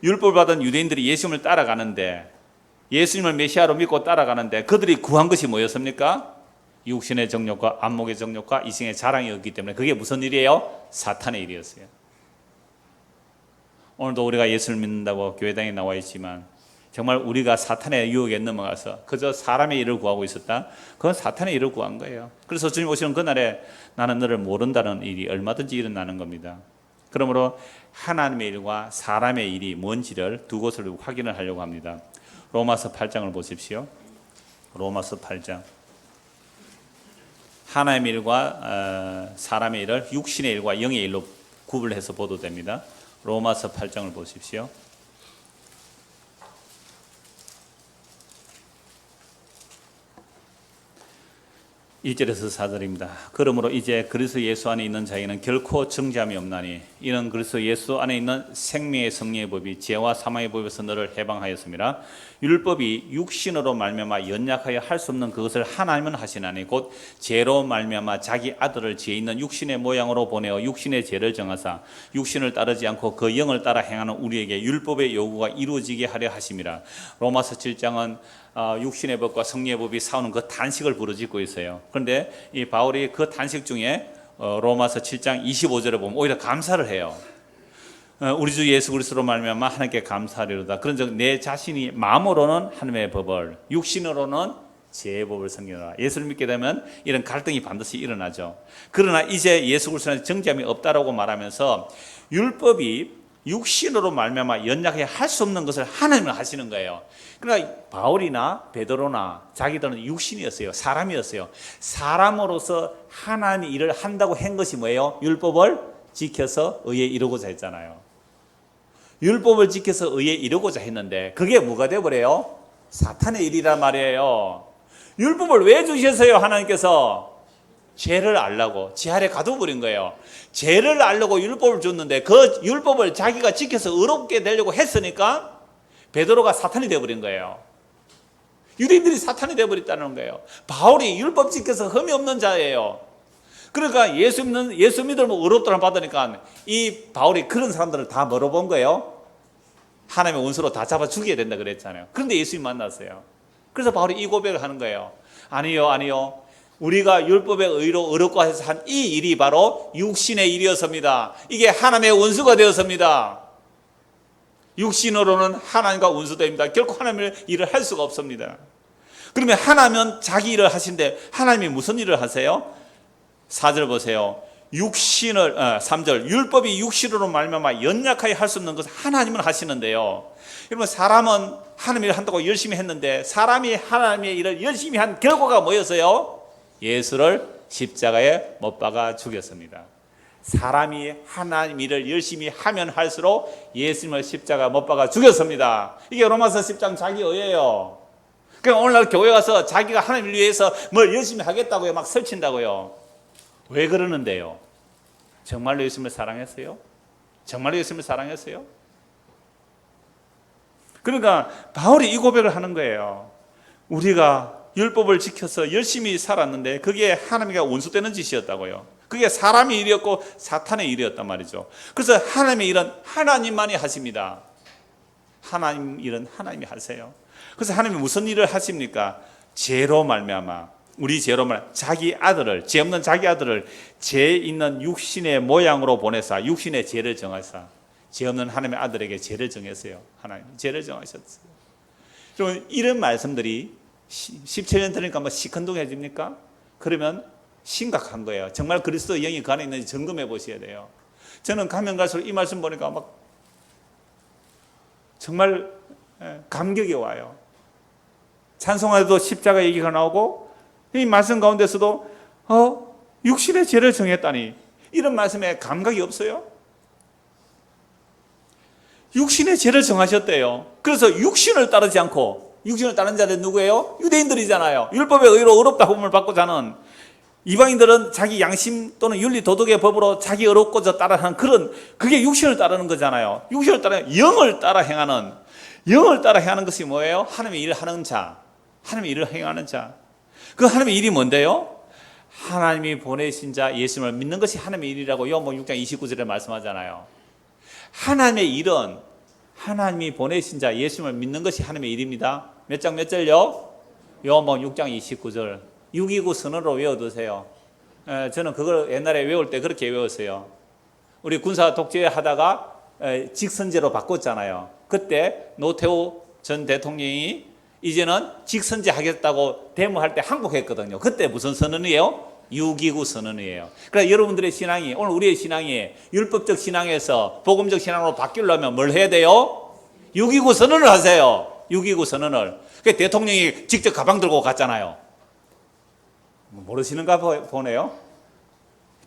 [SPEAKER 1] 율법을 받은 유대인들이 예수님을 따라가는데 예수님을 메시아로 믿고 따라가는데 그들이 구한 것이 뭐였습니까? 육신의 정욕과 안목의 정욕과 이생의 자랑이었기 때문에 그게 무슨 일이에요? 사탄의 일이었어요. 오늘도 우리가 예수를 믿는다고 교회당에 나와 있지만 정말 우리가 사탄의 유혹에 넘어가서 그저 사람의 일을 구하고 있었다? 그건 사탄의 일을 구한 거예요. 그래서 주님 오시는 그날에 나는 너를 모른다는 일이 얼마든지 일어나는 겁니다. 그러므로 하나님의 일과 사람의 일이 뭔지를 두 곳을 확인을 하려고 합니다. 로마서 8장을 보십시오. 로마서 8장. 하나님의 일과 사람의 일을 육신의 일과 영의 일로 구분해서 보도 됩니다. 로마서 8장을 보십시오. 1절에서 4절입니다. 그러므로 이제 그리스도 예수 안에 있는 자에게는 결코 정죄함이 없나니 이는 그리스도 예수 안에 있는 생명의 성령의 법이 죄와 사망의 법에서 너를 해방하였습니다. 율법이 육신으로 말미암아 연약하여 할 수 없는 그것을 하나님은 하시나니 곧 죄로 말미암아 자기 아들을 죄 있는 육신의 모양으로 보내어 육신의 죄를 정하사 육신을 따르지 않고 그 영을 따라 행하는 우리에게 율법의 요구가 이루어지게 하려 하심이라. 로마서 7장은 육신의 법과 성령의 법이 싸우는 그 단식을 부르짖고 있어요. 그런데 이 바울이 그 단식 중에 로마서 7장 25절에 보면 오히려 감사를 해요. 우리 주 예수 그리스도로 말미암아 하나님께 감사하리로다. 그런즉 내 자신이 마음으로는 하나님의 법을 육신으로는 죄의 법을 섬기노라. 예수를 믿게 되면 이런 갈등이 반드시 일어나죠. 그러나 이제 예수 그리스도는 정죄함이 없다라고 말하면서 율법이 육신으로 말미암아 연약하게 할 수 없는 것을 하나님은 하시는 거예요. 그러니까 바울이나 베드로나 자기들은 육신이었어요. 사람이었어요. 사람으로서 하나님의 일을 한다고 한 것이 뭐예요? 율법을 지켜서 의에 이르고자 했잖아요. 율법을 지켜서 의에 이르고자 했는데 그게 뭐가 되어버려요? 사탄의 일이란 말이에요. 율법을 왜 주셨어요? 하나님께서 죄를 알라고 죄 아래 가둬버린 거예요. 죄를 알려고 율법을 줬는데 그 율법을 자기가 지켜서 의롭게 되려고 했으니까 베드로가 사탄이 되어버린 거예요. 유대인들이 사탄이 되어버렸다는 거예요. 바울이 율법 지켜서 흠이 없는 자예요. 그러니까 예수 믿으면 의롭다는 받으니까 이 바울이 그런 사람들을 다 뭐로 본 거예요? 하나님의 원수로 다 잡아 죽여야 된다 그랬잖아요. 그런데 예수님 만났어요. 그래서 바울이 이 고백을 하는 거예요. 아니요. 우리가 율법의 의로 의롭고 해서 한 이 일이 바로 육신의 일이었습니다. 이게 하나님의 원수가 되었습니다. 육신으로는 하나님과 원수됩니다. 결코 하나님의 일을 할 수가 없습니다. 그러면 하나님은 자기 일을 하시는데 하나님이 무슨 일을 하세요? 4절 보세요. 3절 율법이 육신으로 말미암아 연약하게 할 수 없는 것을 하나님은 하시는데요. 여러분 사람은 하나님의 일을 한다고 열심히 했는데 사람이 하나님의 일을 열심히 한 결과가 뭐였어요? 예수를 십자가에 못 박아 죽였습니다. 사람이 하나님 일을 열심히 하면 할수록 예수님을 십자가 못 박아 죽였습니다. 이게 로마서 10장 자기의예요. 그럼 오늘날 교회 와서 자기가 하나님을 위해서 뭘 열심히 하겠다고요, 막 설친다고요. 왜 그러는데요? 정말로 예수님을 사랑했어요? 정말로 예수님을 사랑했어요? 그러니까 바울이 이 고백을 하는 거예요. 우리가 율법을 지켜서 열심히 살았는데 그게 하나님과 원수되는 짓이었다고요. 그게 사람의 일이었고 사탄의 일이었단 말이죠. 그래서 하나님의 일은 하나님만이 하십니다. 하나님 일은 하나님이 하세요. 그래서 하나님이 무슨 일을 하십니까? 죄로 말미암아, 우리 죄로 말미암아 자기 아들을, 죄 없는 자기 아들을 죄 있는 육신의 모양으로 보내사 육신의 죄를 정하사, 죄 없는 하나님의 아들에게 죄를 정했어요. 하나님 죄를 정하셨어요. 그럼 이런 말씀들이 17년 들으니까 뭐 시큰둥해집니까? 그러면 심각한 거예요. 정말 그리스도 영이 그 안에 있는지 점검해 보셔야 돼요. 저는 가면 갈수록 이 말씀 보니까 막 정말 감격이 와요. 찬송에도 십자가 얘기가 나오고 이 말씀 가운데서도 육신의 죄를 정했다니, 이런 말씀에 감각이 없어요? 육신의 죄를 정하셨대요. 그래서 육신을 따르지 않고, 육신을 따르는 자들은 누구예요? 유대인들이잖아요. 율법의 의로 의롭다 함을 받고 사는, 이방인들은 자기 양심 또는 윤리 도덕의 법으로 자기 의롭고자 따라하는 그게 육신을 따르는 거잖아요. 육신을 따라 영을 따라 행하는 것이 뭐예요? 하나님의 일을 하는 자, 하나님의 일을 행하는 자. 그 하나님의 일이 뭔데요? 하나님이 보내신 자 예수님을 믿는 것이 하나님의 일이라고 요한복음 6장 29절에 말씀하잖아요. 하나님의 일은 하나님이 보내신 자 예수님을 믿는 것이 하나님의 일입니다. 몇 장 몇 절요? 요한복음 6장 29절. 629 선언으로 외워두세요. 저는 그걸 옛날에 외울 때 그렇게 외웠어요. 우리 군사 독재하다가 직선제로 바꿨잖아요. 그때 노태우 전 대통령이 이제는 직선제 하겠다고 데모할 때 항복했거든요. 그때 무슨 선언이에요? 629 선언이에요. 그러니까 여러분들의 신앙이, 오늘 우리의 신앙이 율법적 신앙에서 복음적 신앙으로 바뀌려면 뭘 해야 돼요? 629 선언을 하세요. 629 선언을. 그 대통령이 직접 가방 들고 갔잖아요. 모르시는가 보네요.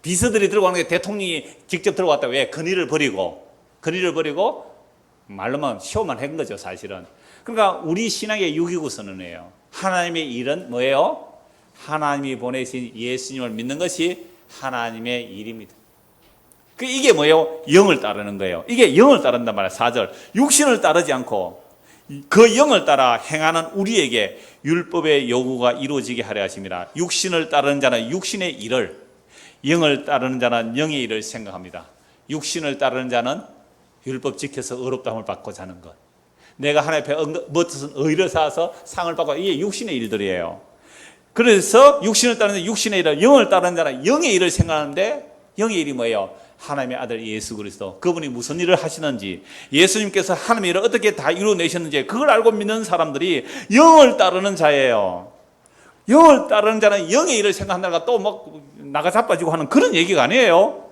[SPEAKER 1] 비서들이 들고 가는 게 대통령이 직접 들고 갔다. 왜? 건의를 버리고 말로만 쇼만 한 거죠, 사실은. 그러니까 우리 신앙의 629 선언이에요. 하나님의 일은 뭐예요? 하나님이 보내신 예수님을 믿는 것이 하나님의 일입니다. 이게 뭐예요? 영을 따르는 거예요. 이게 영을 따른단 말이에요. 4절. 육신을 따르지 않고 그 영을 따라 행하는 우리에게 율법의 요구가 이루어지게 하려 하십니다. 육신을 따르는 자는 육신의 일을, 영을 따르는 자는 영의 일을 생각합니다. 육신을 따르는 자는 율법 지켜서 의롭다함을 받고 자는 것. 내가 하나님 앞에 무슨 의를 쌓아서 상을 받고, 이게 육신의 일들이에요. 그래서 육신을 따르는 육신의 일을, 영을 따르는 자는 영의 일을 생각하는데, 영의 일이 뭐예요? 하나님의 아들 예수 그리스도, 그분이 무슨 일을 하시는지, 예수님께서 하나님의 일을 어떻게 다 이루어내셨는지 그걸 알고 믿는 사람들이 영을 따르는 자예요. 영을 따르는 자는 영의 일을 생각한다가 또 막 나가 자빠지고 하는 그런 얘기가 아니에요.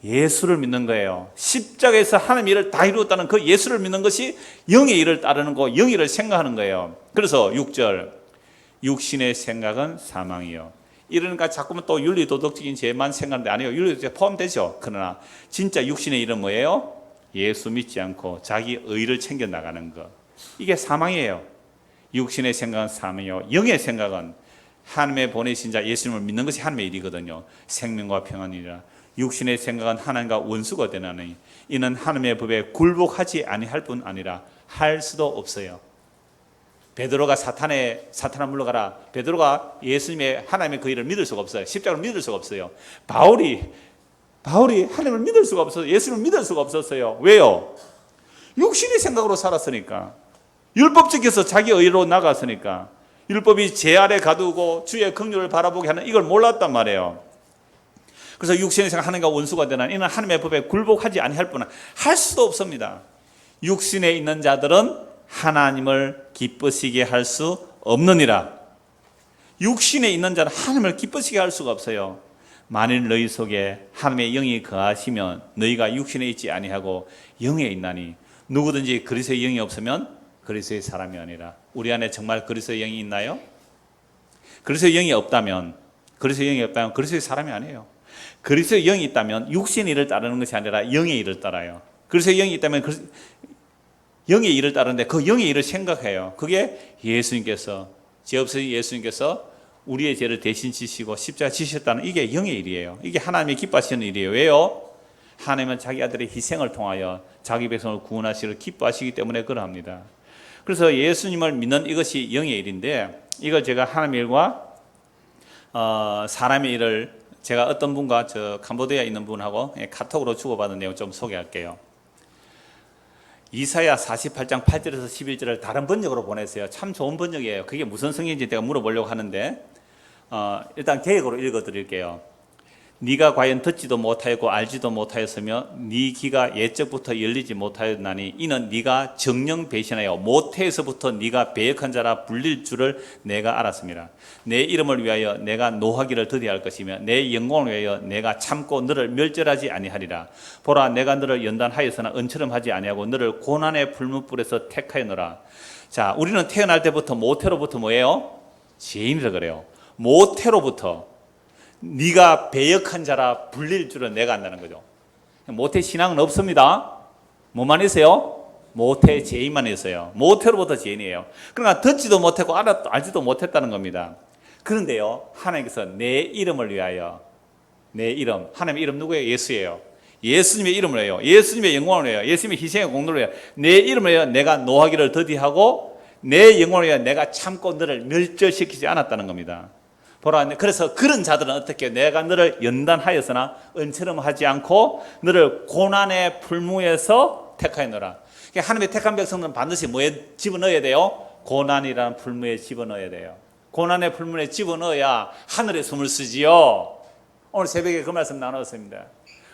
[SPEAKER 1] 예수를 믿는 거예요. 십자가에서 하나님의 일을 다 이루었다는 그 예수를 믿는 것이 영의 일을 따르는 거, 영의 일을 생각하는 거예요. 그래서 6절, 육신의 생각은 사망이요. 이러니까 자꾸만 또 윤리 도덕적인 죄만 생각하는데 아니에요. 윤리 도덕 포함되죠. 그러나 진짜 육신의 일은 뭐예요? 예수 믿지 않고 자기 의를 챙겨 나가는 것. 이게 사망이에요. 육신의 생각은 사망이요. 영의 생각은 하나님의 보내신 자 예수님을 믿는 것이 하나님의 일이거든요. 생명과 평안이라. 육신의 생각은 하나님과 원수가 되나니 이는 하나님의 법에 굴복하지 아니할 뿐 아니라 할 수도 없어요. 베드로가 사탄아 물러가라. 베드로가 예수님의 하나님의 그 일을 믿을 수가 없어요. 십자가를 믿을 수가 없어요. 바울이 하나님을 믿을 수가 없어서 예수님을 믿을 수가 없었어요. 왜요? 육신의 생각으로 살았으니까. 율법 지켜서 자기 의로 나갔으니까. 율법이 제 아래 가두고 주의 긍휼을 바라보게 하는 이걸 몰랐단 말이에요. 그래서 육신의 생각 하나님과 원수가 되나 이는 하나님의 법에 굴복하지 아니할 뿐 할 수도 없습니다. 육신에 있는 자들은 하나님을 기쁘시게 할 수 없느니라. 육신에 있는 자는 하나님을 기쁘시게 할 수가 없어요. 만일 너희 속에 하나님의 영이 거하시면 너희가 육신에 있지 아니하고 영에 있나니 누구든지 그리스도의 영이 없으면 그리스도의 사람이 아니라. 우리 안에 정말 그리스도의 영이 있나요? 그리스도의 영이 없다면 그리스도의 영이 없다면 그리스도의 사람이 아니에요. 그리스도의 영이 있다면 육신의 일을 따르는 것이 아니라 영의 일을 따라요. 그리스도의 영이 있다면 영의 일을 따르는데 그 영의 일을 생각해요. 그게 예수님께서, 죄 없으신 예수님께서 우리의 죄를 대신 지시고 십자가 지셨다는 이게 영의 일이에요. 이게 하나님이 기뻐하시는 일이에요. 왜요? 하나님은 자기 아들의 희생을 통하여 자기 백성을 구원하시기를 기뻐하시기 때문에 그러합니다. 그래서 예수님을 믿는 이것이 영의 일인데, 이걸 제가 하나님의 일과 사람의 일을 제가 어떤 분과 저 캄보디아에 있는 분하고 카톡으로 주고받은 내용 좀 소개할게요. 이사야 48장 8절에서 11절을 다른 번역으로 보냈어요. 참 좋은 번역이에요. 그게 무슨 성경인지 제가 물어보려고 하는데, 일단 개역으로 읽어드릴게요. 네가 과연 듣지도 못하였고 알지도 못하였으며 네 귀가 옛적부터 열리지 못하였나니 이는 네가 정령 배신하여 모태에서부터 네가 배역한 자라 불릴 줄을 내가 알았습니다. 내 이름을 위하여 내가 노하기를 더디할 것이며 내 영광을 위하여 내가 참고 너를 멸절하지 아니하리라. 보라, 내가 너를 연단하였으나 은처럼 하지 아니하고 너를 고난의 불문불에서 택하였노라. 자, 우리는 태어날 때부터 모태로부터 뭐예요? 죄인이라 그래요. 모태로부터 네가 배역한 자라 불릴 줄은 내가 안다는 거죠. 모태 신앙은 없습니다. 뭐만 있어요? 모태 죄인만 있어요. 모태로부터 죄인이에요. 그러나 듣지도 못했고 알지도 못했다는 겁니다. 그런데요, 하나님께서 내 이름을 위하여, 내 이름, 하나님의 이름 누구예요? 예수예요. 예수님의 이름을 해요. 예수님의 영광을 해요. 예수님의 희생의 공로를 해요. 내 이름을 해요. 내가 노하기를 더디하고 내 영광을 해요. 내가 참고 너를 멸절시키지 않았다는 겁니다. 보라, 그래서 그런 자들은 어떻게 해요? 내가 너를 연단하였으나 은처럼 하지 않고 너를 고난의 풀무에서 택하였노라. 하나님의 택한 백성들은 반드시 뭐에 집어넣어야 돼요? 고난이라는 풀무에 집어넣어야 돼요. 고난의 풀무에 집어넣어야 하늘에 숨을 쉬지요. 오늘 새벽에 그 말씀 나눴습니다.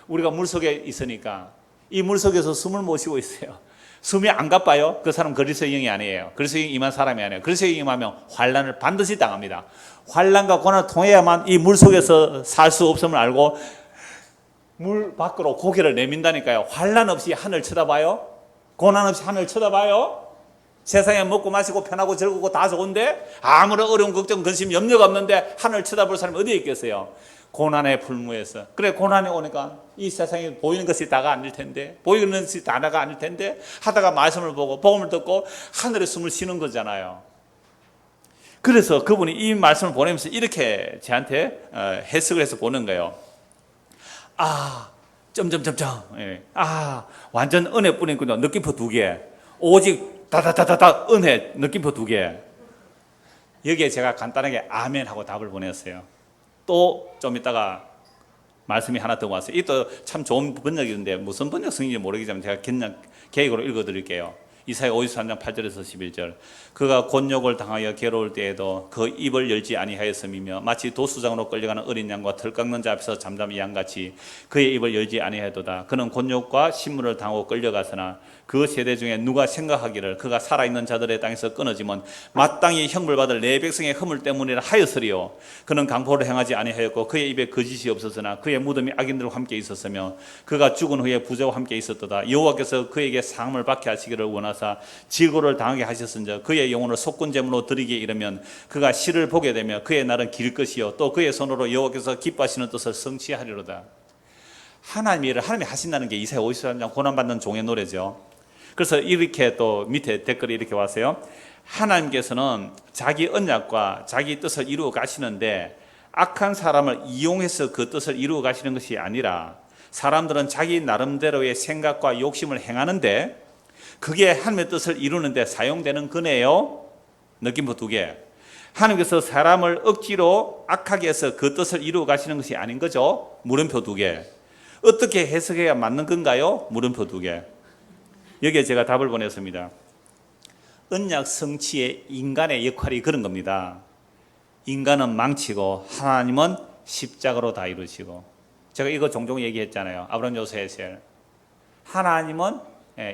[SPEAKER 1] 우리가 물속에 있으니까 이 물속에서 숨을 못 쉬고 있어요. 숨이 안 가빠요? 그 사람 그리스도의 영이 아니에요. 그리스도의 영이 임한 사람이 아니에요. 그리스도의 영이 임하면 환난을 반드시 당합니다. 환난과 고난을 통해야만 이 물속에서 살 수 없음을 알고 물 밖으로 고개를 내민다니까요. 환난 없이 하늘 쳐다봐요? 고난 없이 하늘 쳐다봐요? 세상에 먹고 마시고 편하고 즐겁고 다 좋은데 아무런 어려움, 걱정, 근심, 염려가 없는데 하늘 쳐다볼 사람이 어디에 있겠어요? 고난의 불무에서. 그래, 고난이 오니까 이 세상에 보이는 것이 다가 아닐 텐데, 보이는 것이 다가 아닐 텐데 하다가 말씀을 보고 복음을 듣고 하늘에 숨을 쉬는 거잖아요. 그래서 그분이 이 말씀을 보내면서 이렇게 저한테 해석을 해서 보는 거예요. 완전 은혜뿐이군요. 느낌표 2개. 오직 다다다다다 은혜 느낌표 2개. 여기에 제가 간단하게 아멘 하고 답을 보냈어요. 또 좀 있다가 말씀이 하나 더 왔어요. 이것도 참 좋은 번역인데 무슨 번역 성인지 모르겠지만 제가 그냥 개역으로 읽어드릴게요. 이사야 53장 8절에서 11절. 그가 곤욕을 당하여 괴로울 때에도 그 입을 열지 아니하였음이며 마치 도수장으로 끌려가는 어린 양과 털 깎는 자 앞에서 잠잠히 양같이 그의 입을 열지 아니하였도다. 그는 곤욕과 신문을 당하고 끌려가서나 그 세대 중에 누가 생각하기를 그가 살아있는 자들의 땅에서 끊어지면 마땅히 형벌받을 내 백성의 허물 때문이라 하였으리요. 그는 강포를 행하지 아니하였고 그의 입에 거짓이 없었으나 그의 무덤이 악인들과 함께 있었으며 그가 죽은 후에 부자와 함께 있었도다. 여호와께서 그에게 상을 받게 하시기를 원하사 질고를 당하게 하셨은즉 그의 영혼을 속군제물로 드리게 이르면 그가 시를 보게 되며 그의 날은 길 것이요 또 그의 손으로 여호와께서 기뻐하시는 뜻을 성취하리로다. 하나님이 하신다는 게 이사야 53장 고난받는 종의 노래죠. 그래서 이렇게 또 밑에 댓글이 이렇게 왔어요. 하나님께서는 자기 언약과 자기 뜻을 이루어 가시는데 악한 사람을 이용해서 그 뜻을 이루어 가시는 것이 아니라 사람들은 자기 나름대로의 생각과 욕심을 행하는데 그게 하나님의 뜻을 이루는데 사용되는 거네요. 느낌표 2개. 하나님께서 사람을 억지로 악하게 해서 그 뜻을 이루어 가시는 것이 아닌 거죠. 물음표 2개. 어떻게 해석해야 맞는 건가요? 물음표 2개. 여기에 제가 답을 보냈습니다. 언약 성취의 인간의 역할이 그런 겁니다. 인간은 망치고 하나님은 십자가로 다 이루시고. 제가 이거 종종 얘기했잖아요. 아브라함 요셉. 하나님은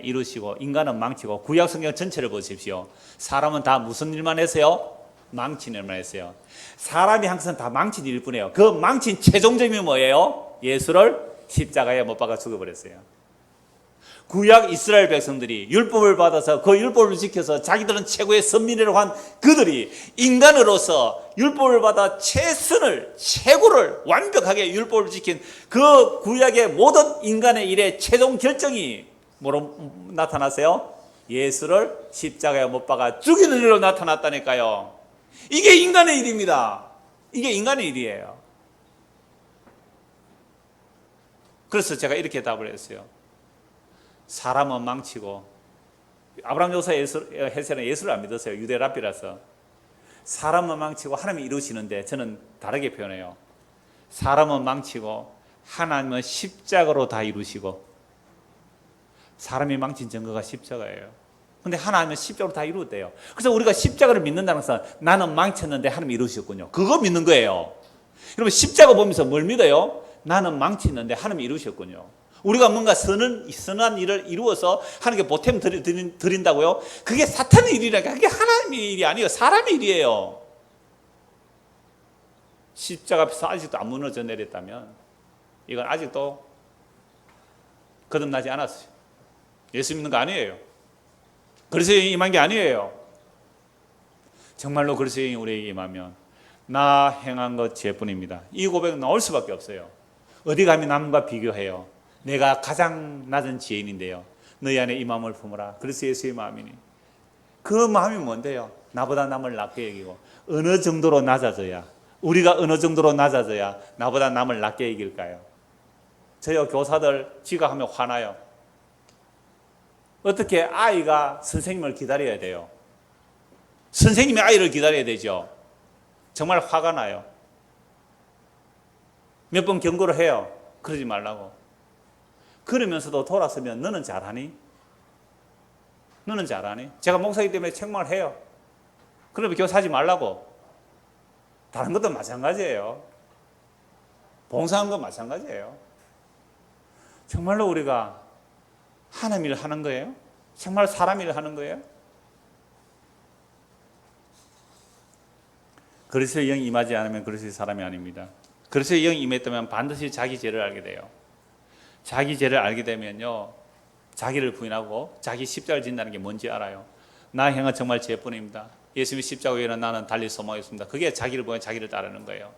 [SPEAKER 1] 이루시고 인간은 망치고. 구약 성경 전체를 보십시오. 사람은 다 무슨 일만 했어요? 망친 일만 했어요. 사람이 항상 다 망친 일 뿐이에요. 그 망친 최종점이 뭐예요? 예수를 십자가에 못 박아 죽여버렸어요. 구약 이스라엘 백성들이 율법을 받아서 그 율법을 지켜서 자기들은 최고의 선민이라고 한 그들이 인간으로서 율법을 받아 최선을 최고를 완벽하게 율법을 지킨 그 구약의 모든 인간의 일의 최종 결정이 뭐로 나타났어요? 예수를 십자가에 못 박아 죽이는 일로 나타났다니까요. 이게 인간의 일입니다. 이게 인간의 일이에요. 그래서 제가 이렇게 답을 했어요. 사람은 망치고, 아브라함 요사 해설은 예수를 안 믿었어요. 유대 랍비라서. 사람은 망치고 하나님이 이루시는데 저는 다르게 표현해요. 사람은 망치고 하나님은 십자가로 다 이루시고, 사람이 망친 증거가 십자가예요. 근데 하나님은 십자가로 다 이루었대요. 그래서 우리가 십자가를 믿는다는 것은 나는 망쳤는데 하나님이 이루셨군요. 그거 믿는 거예요. 여러분, 십자가 보면서 뭘 믿어요? 나는 망쳤는데 하나님이 이루셨군요. 우리가 뭔가 선한 일을 이루어서 하나님께 보탬 드린다고요? 그게 사탄의 일이라니까. 그게 하나님의 일이 아니에요. 사람의 일이에요. 십자가 앞에서 아직도 안 무너져 내렸다면 이건 아직도 거듭나지 않았어요. 예수 믿는 거 아니에요. 그리스도에 임한 게 아니에요. 정말로 그리스도에 우리에게 임하면 나 행한 것 죄뿐입니다. 이 고백은 나올 수밖에 없어요. 어디 가면 남과 비교해요. 내가 가장 낮은 지혜인인데요. 너희 안에 이 마음을 품어라. 그래서 예수의 마음이니. 그 마음이 뭔데요? 나보다 남을 낮게 여기고, 어느 정도로 낮아져야, 우리가 어느 정도로 낮아져야 나보다 남을 낮게 여길까요? 저희 교사들 지각하면 화나요. 어떻게 아이가 선생님을 기다려야 돼요? 선생님이 아이를 기다려야 되죠. 정말 화가 나요. 몇 번 경고를 해요. 그러지 말라고. 그러면서도 돌아서면 너는 잘하니? 너는 잘하니? 제가 목사이기 때문에 책망을 해요. 그러면 교사하지 말라고. 다른 것도 마찬가지예요. 봉사하는 건 마찬가지예요. 정말로 우리가 하나님 일을 하는 거예요? 정말 사람 일을 하는 거예요? 그리스도의 영이 임하지 않으면 그리스도의 사람이 아닙니다. 그리스도의 영이 임했다면 반드시 자기 죄를 알게 돼요. 자기 죄를 알게 되면요, 자기를 부인하고 자기 십자가를 진다는 게 뭔지 알아요. 나 행한 정말 죄뿐입니다. 예수님의 십자가 위에는 나는 달리 소망이 없습니다. 그게 자기를 보면 자기를 따르는 거예요.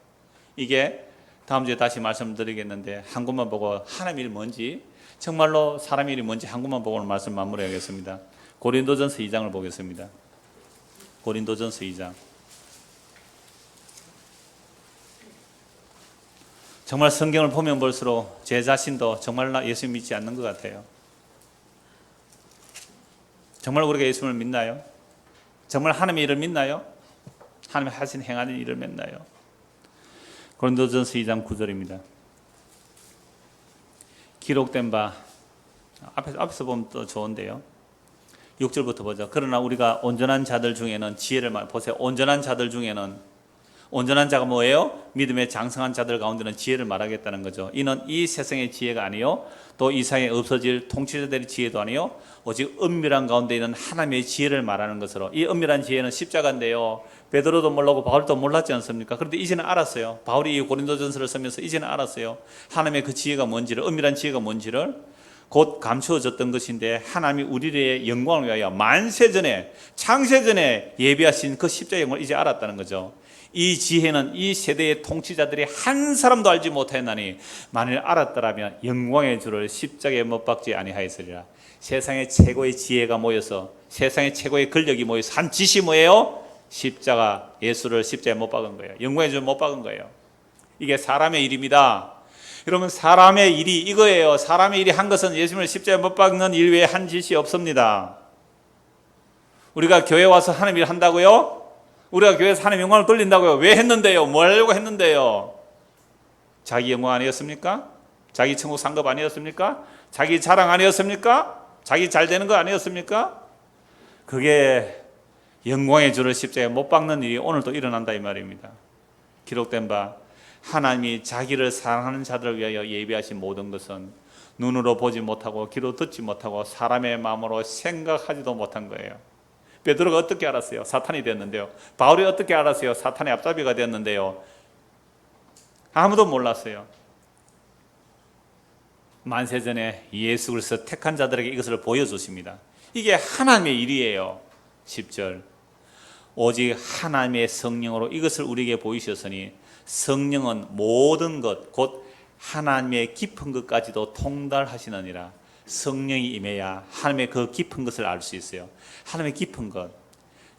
[SPEAKER 1] 이게 다음 주에 다시 말씀드리겠는데, 한 곳만 보고 하나님 일이 뭔지, 정말로 사람 일이 뭔지 한 곳만 보고 오늘 말씀 마무리하겠습니다. 고린도전서 2장을 보겠습니다. 고린도전서 2장. 정말 성경을 보면 볼수록 제 자신도 정말 예수 믿지 않는 것 같아요. 정말 우리가 예수를 믿나요? 정말 하나님의 일을 믿나요? 하나님 하신 행하는 일을 믿나요? 고린도전서 2장 9절입니다. 기록된 바, 앞에서 보면 또 좋은데요. 6절부터 보죠. 그러나 우리가 온전한 자들 중에는 지혜를 보세요. 온전한 자들 중에는, 온전한 자가 뭐예요? 믿음의 장성한 자들 가운데는 지혜를 말하겠다는 거죠. 이는 이 세상의 지혜가 아니요, 또 이 세상에 없어질 통치자들의 지혜도 아니요, 오직 은밀한 가운데 있는 하나님의 지혜를 말하는 것으로. 이 은밀한 지혜는 십자가인데요, 베드로도 몰랐고 바울도 몰랐지 않습니까? 그런데 이제는 알았어요. 바울이 이 고린도전서를 쓰면서 이제는 알았어요. 하나님의 그 지혜가 뭔지를, 은밀한 지혜가 뭔지를. 곧 감추어졌던 것인데 하나님이 우리의 영광을 위하여 만세전에, 창세전에 예비하신 그 십자가의 영광을 이제 알았다는 거죠. 이 지혜는 이 세대의 통치자들이 한 사람도 알지 못하였나니 만일 알았더라면 영광의 주를 십자가에 못 박지 아니하였으리라. 세상의 최고의 지혜가 모여서, 세상의 최고의 권력이 모여서 한 짓이 뭐예요? 십자가, 예수를 십자가에 못 박은 거예요. 영광의 주를 못 박은 거예요. 이게 사람의 일입니다. 여러분, 사람의 일이 이거예요. 사람의 일이 한 것은 예수님을 십자가에 못 박는 일 외에 한 짓이 없습니다. 우리가 교회 와서 하나님 일 한다고요? 우리가 교회에서 하나님 영광을 돌린다고요? 왜 했는데요? 뭐 하려고 했는데요? 자기 영광 아니었습니까? 자기 천국 상급 아니었습니까? 자기 자랑 아니었습니까? 자기 잘 되는 거 아니었습니까? 그게 영광의 주를 십자가에 못 박는 일이 오늘도 일어난다 이 말입니다. 기록된 바, 하나님이 자기를 사랑하는 자들을 위하여 예비하신 모든 것은 눈으로 보지 못하고 귀로 듣지 못하고 사람의 마음으로 생각하지도 못한 거예요. 베드로가 어떻게 알았어요? 사탄이 됐는데요. 바울이 어떻게 알았어요? 사탄의 앞잡이가 됐는데요. 아무도 몰랐어요. 만세전에 예수 그리스도 택한 자들에게 이것을 보여주십니다. 이게 하나님의 일이에요. 10절. 오직 하나님의 성령으로 이것을 우리에게 보이셨으니 성령은 모든 것 곧 하나님의 깊은 것까지도 통달하시느니라. 성령이 임해야 하나님의 그 깊은 것을 알 수 있어요. 하나님의 깊은 것.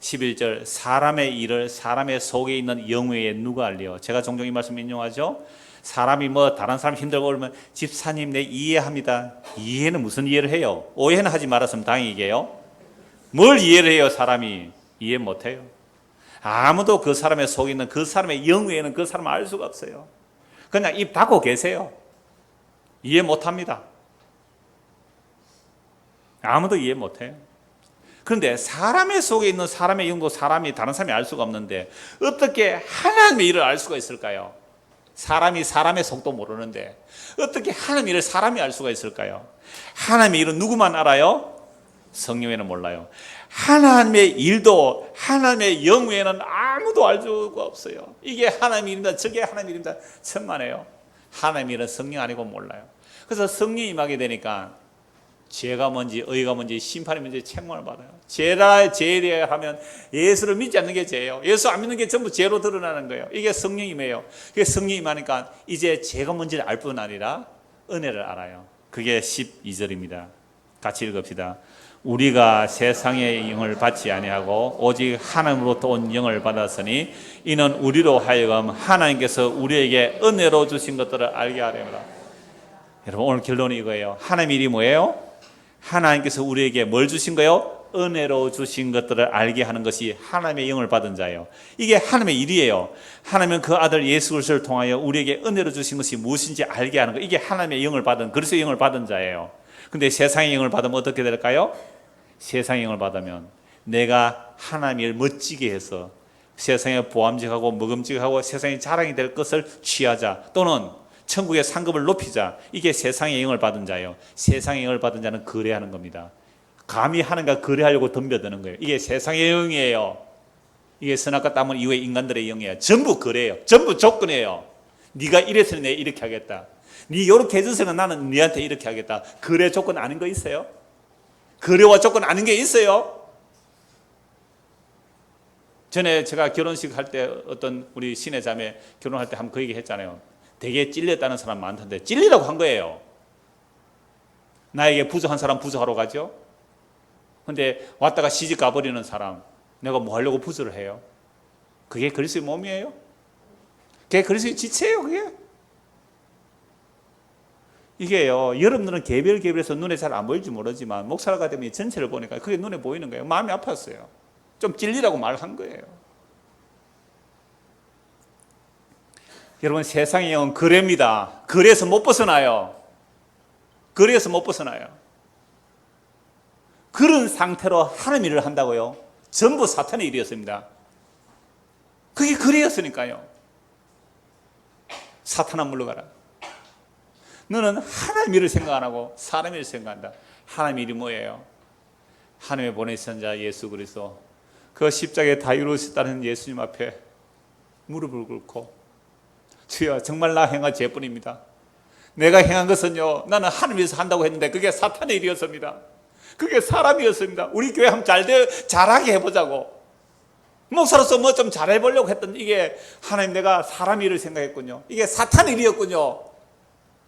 [SPEAKER 1] 11절 사람의 일을 사람의 속에 있는 영 외에 누가 알리요. 제가 종종 이 말씀 인용하죠. 사람이 다른 사람 힘들고 그러면 집사님 내 이해합니다. 이해는 무슨 이해를 해요? 오해는 하지 말았으면 다행이게요. 뭘 이해를 해요? 사람이 이해 못해요. 아무도 그 사람의 속에 있는 그 사람의 영 외에는 그 사람을 알 수가 없어요. 그냥 입 닫고 계세요. 이해 못합니다. 아무도 이해 못해요. 그런데 사람의 속에 있는 사람의 영도 사람이 다른 사람이 알 수가 없는데 어떻게 하나님의 일을 알 수가 있을까요? 사람이 사람의 속도 모르는데 어떻게 하나님의 일을 사람이 알 수가 있을까요? 하나님의 일은 누구만 알아요? 성령에는 몰라요. 하나님의 일도 하나님의 영 외에는 아무도 알 수가 없어요. 이게 하나님의 일입니다. 저게 하나님의 일입니다. 천만에요. 하나님의 일은 성령 아니고 몰라요. 그래서 성령이 임하게 되니까 죄가 뭔지 의가 뭔지 심판이 뭔지 책망을 받아요. 죄에 하면 예수를 믿지 않는 게 죄예요. 예수 안 믿는 게 전부 죄로 드러나는 거예요. 이게 성령임이에요. 그게 성령임하니까 이제 죄가 뭔지를 알 뿐 아니라 은혜를 알아요. 그게 12절입니다. 같이 읽읍시다. 우리가 세상의 영을 받지 아니하고 오직 하나님으로부터 온 영을 받았으니 이는 우리로 하여금 하나님께서 우리에게 은혜로 주신 것들을 알게 하려니라. 여러분 오늘 결론이 이거예요. 하나님의 일이 뭐예요? 하나님께서 우리에게 뭘 주신 거예요? 은혜로 주신 것들을 알게 하는 것이 하나님의 영을 받은 자예요. 이게 하나님의 일이에요. 하나님은 그 아들 예수 그리스도를 통하여 우리에게 은혜로 주신 것이 무엇인지 알게 하는 거. 이게 하나님의 영을 받은 그리스도의 영을 받은 자예요. 근데 세상의 영을 받으면 어떻게 될까요? 세상의 영을 받으면 내가 하나님의 일을 멋지게 해서 세상에 보암직하고 먹음직하고 세상에 자랑이 될 것을 취하자 또는 천국의 상급을 높이자. 이게 세상의 영을 받은 자예요. 세상의 영을 받은 자는 거래하는 겁니다. 감히 하나님과 거래하려고 덤벼드는 거예요. 이게 세상의 영이에요. 이게 선악과 땀을 이후에 인간들의 영이에요. 전부 거래예요. 전부 조건이에요. 네가 이래서 내 이렇게 하겠다. 네 이렇게 해줘서는 나는 네한테 이렇게 하겠다. 거래 조건 아닌 거 있어요? 거래와 조건 아닌 게 있어요? 전에 제가 결혼식 할 때 어떤 우리 신의 자매 결혼할 때 한번 그 얘기 했잖아요. 되게 찔렸다는 사람 많던데 찔리라고 한 거예요. 나에게 부족한 사람 부족하러 가죠. 근데 왔다가 시집 가버리는 사람 내가 뭐 하려고 부조를 해요? 그게 그리스도의 몸이에요? 그게 그리스도의 지체예요. 그게 이게요. 여러분들은 개별해서 눈에 잘 안 보일지 모르지만 목사가 되면 전체를 보니까 그게 눈에 보이는 거예요. 마음이 아팠어요. 좀 찔리라고 말한 거예요. 여러분 세상의 영은 거래입니다. 거래에서 못 벗어나요. 거래에서 못 벗어나요. 그런 상태로 하나님 일을 한다고요? 전부 사탄의 일이었습니다. 그게 거래였으니까요. 사탄아 물러가라. 너는 하나님 일을 생각 안 하고 사람 일을 생각한다. 하나님 일이 뭐예요? 하나님의 보내신 자 예수 그리스도 그 십자가에 다 이루어졌다는 예수님 앞에 무릎을 꿇고 주여 정말 나 행한 죄뿐입니다. 내가 행한 것은요 나는 하나님에서 한다고 했는데 그게 사탄의 일이었습니다. 그게 사람이었습니다. 우리 교회 한번 잘하게 해보자고 목사로서 뭐 좀 잘해보려고 했던 이게 하나님 내가 사람 일을 생각했군요. 이게 사탄의 일이었군요.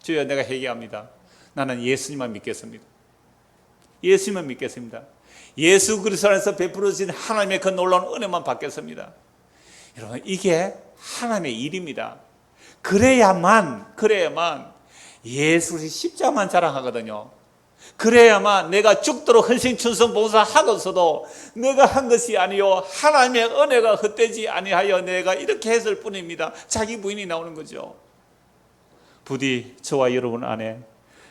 [SPEAKER 1] 주여 내가 회개합니다. 나는 예수님만 믿겠습니다. 예수님만 믿겠습니다. 예수 그리스도 안에서 베풀어진 하나님의 그 놀라운 은혜만 받겠습니다. 여러분 이게 하나님의 일입니다. 그래야만 예수 그리스도 십자가만 자랑하거든요. 그래야만 내가 죽도록 헌신춘성 봉사하고서도 내가 한 것이 아니요 하나님의 은혜가 헛되지 아니하여 내가 이렇게 했을 뿐입니다. 자기 부인이 나오는 거죠. 부디 저와 여러분 안에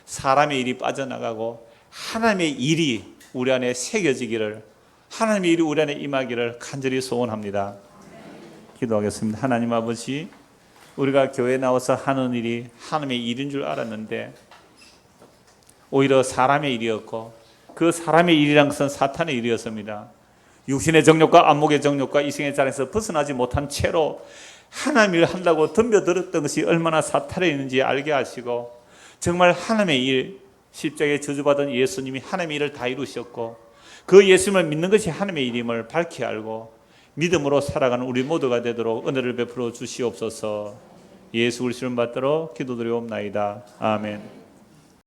[SPEAKER 1] 사람의 일이 빠져나가고 하나님의 일이 우리 안에 새겨지기를 하나님의 일이 우리 안에 임하기를 간절히 소원합니다. 기도하겠습니다. 하나님 아버지 우리가 교회에 나와서 하는 일이 하나님의 일인 줄 알았는데 오히려 사람의 일이었고 그 사람의 일이란 것은 사탄의 일이었습니다. 육신의 정욕과 안목의 정욕과 이생의 자리에서 벗어나지 못한 채로 하나님 일을 한다고 덤벼들었던 것이 얼마나 사탄에 있는지 알게 하시고 정말 하나님의 일 십자가에 저주받은 예수님이 하나님의 일을 다 이루셨고 그 예수님을 믿는 것이 하나님의 일임을 밝히 알고 믿음으로 살아가는 우리 모두가 되도록 은혜를 베풀어 주시옵소서. 예수 그리스도를 받들어 기도드리옵나이다. 아멘.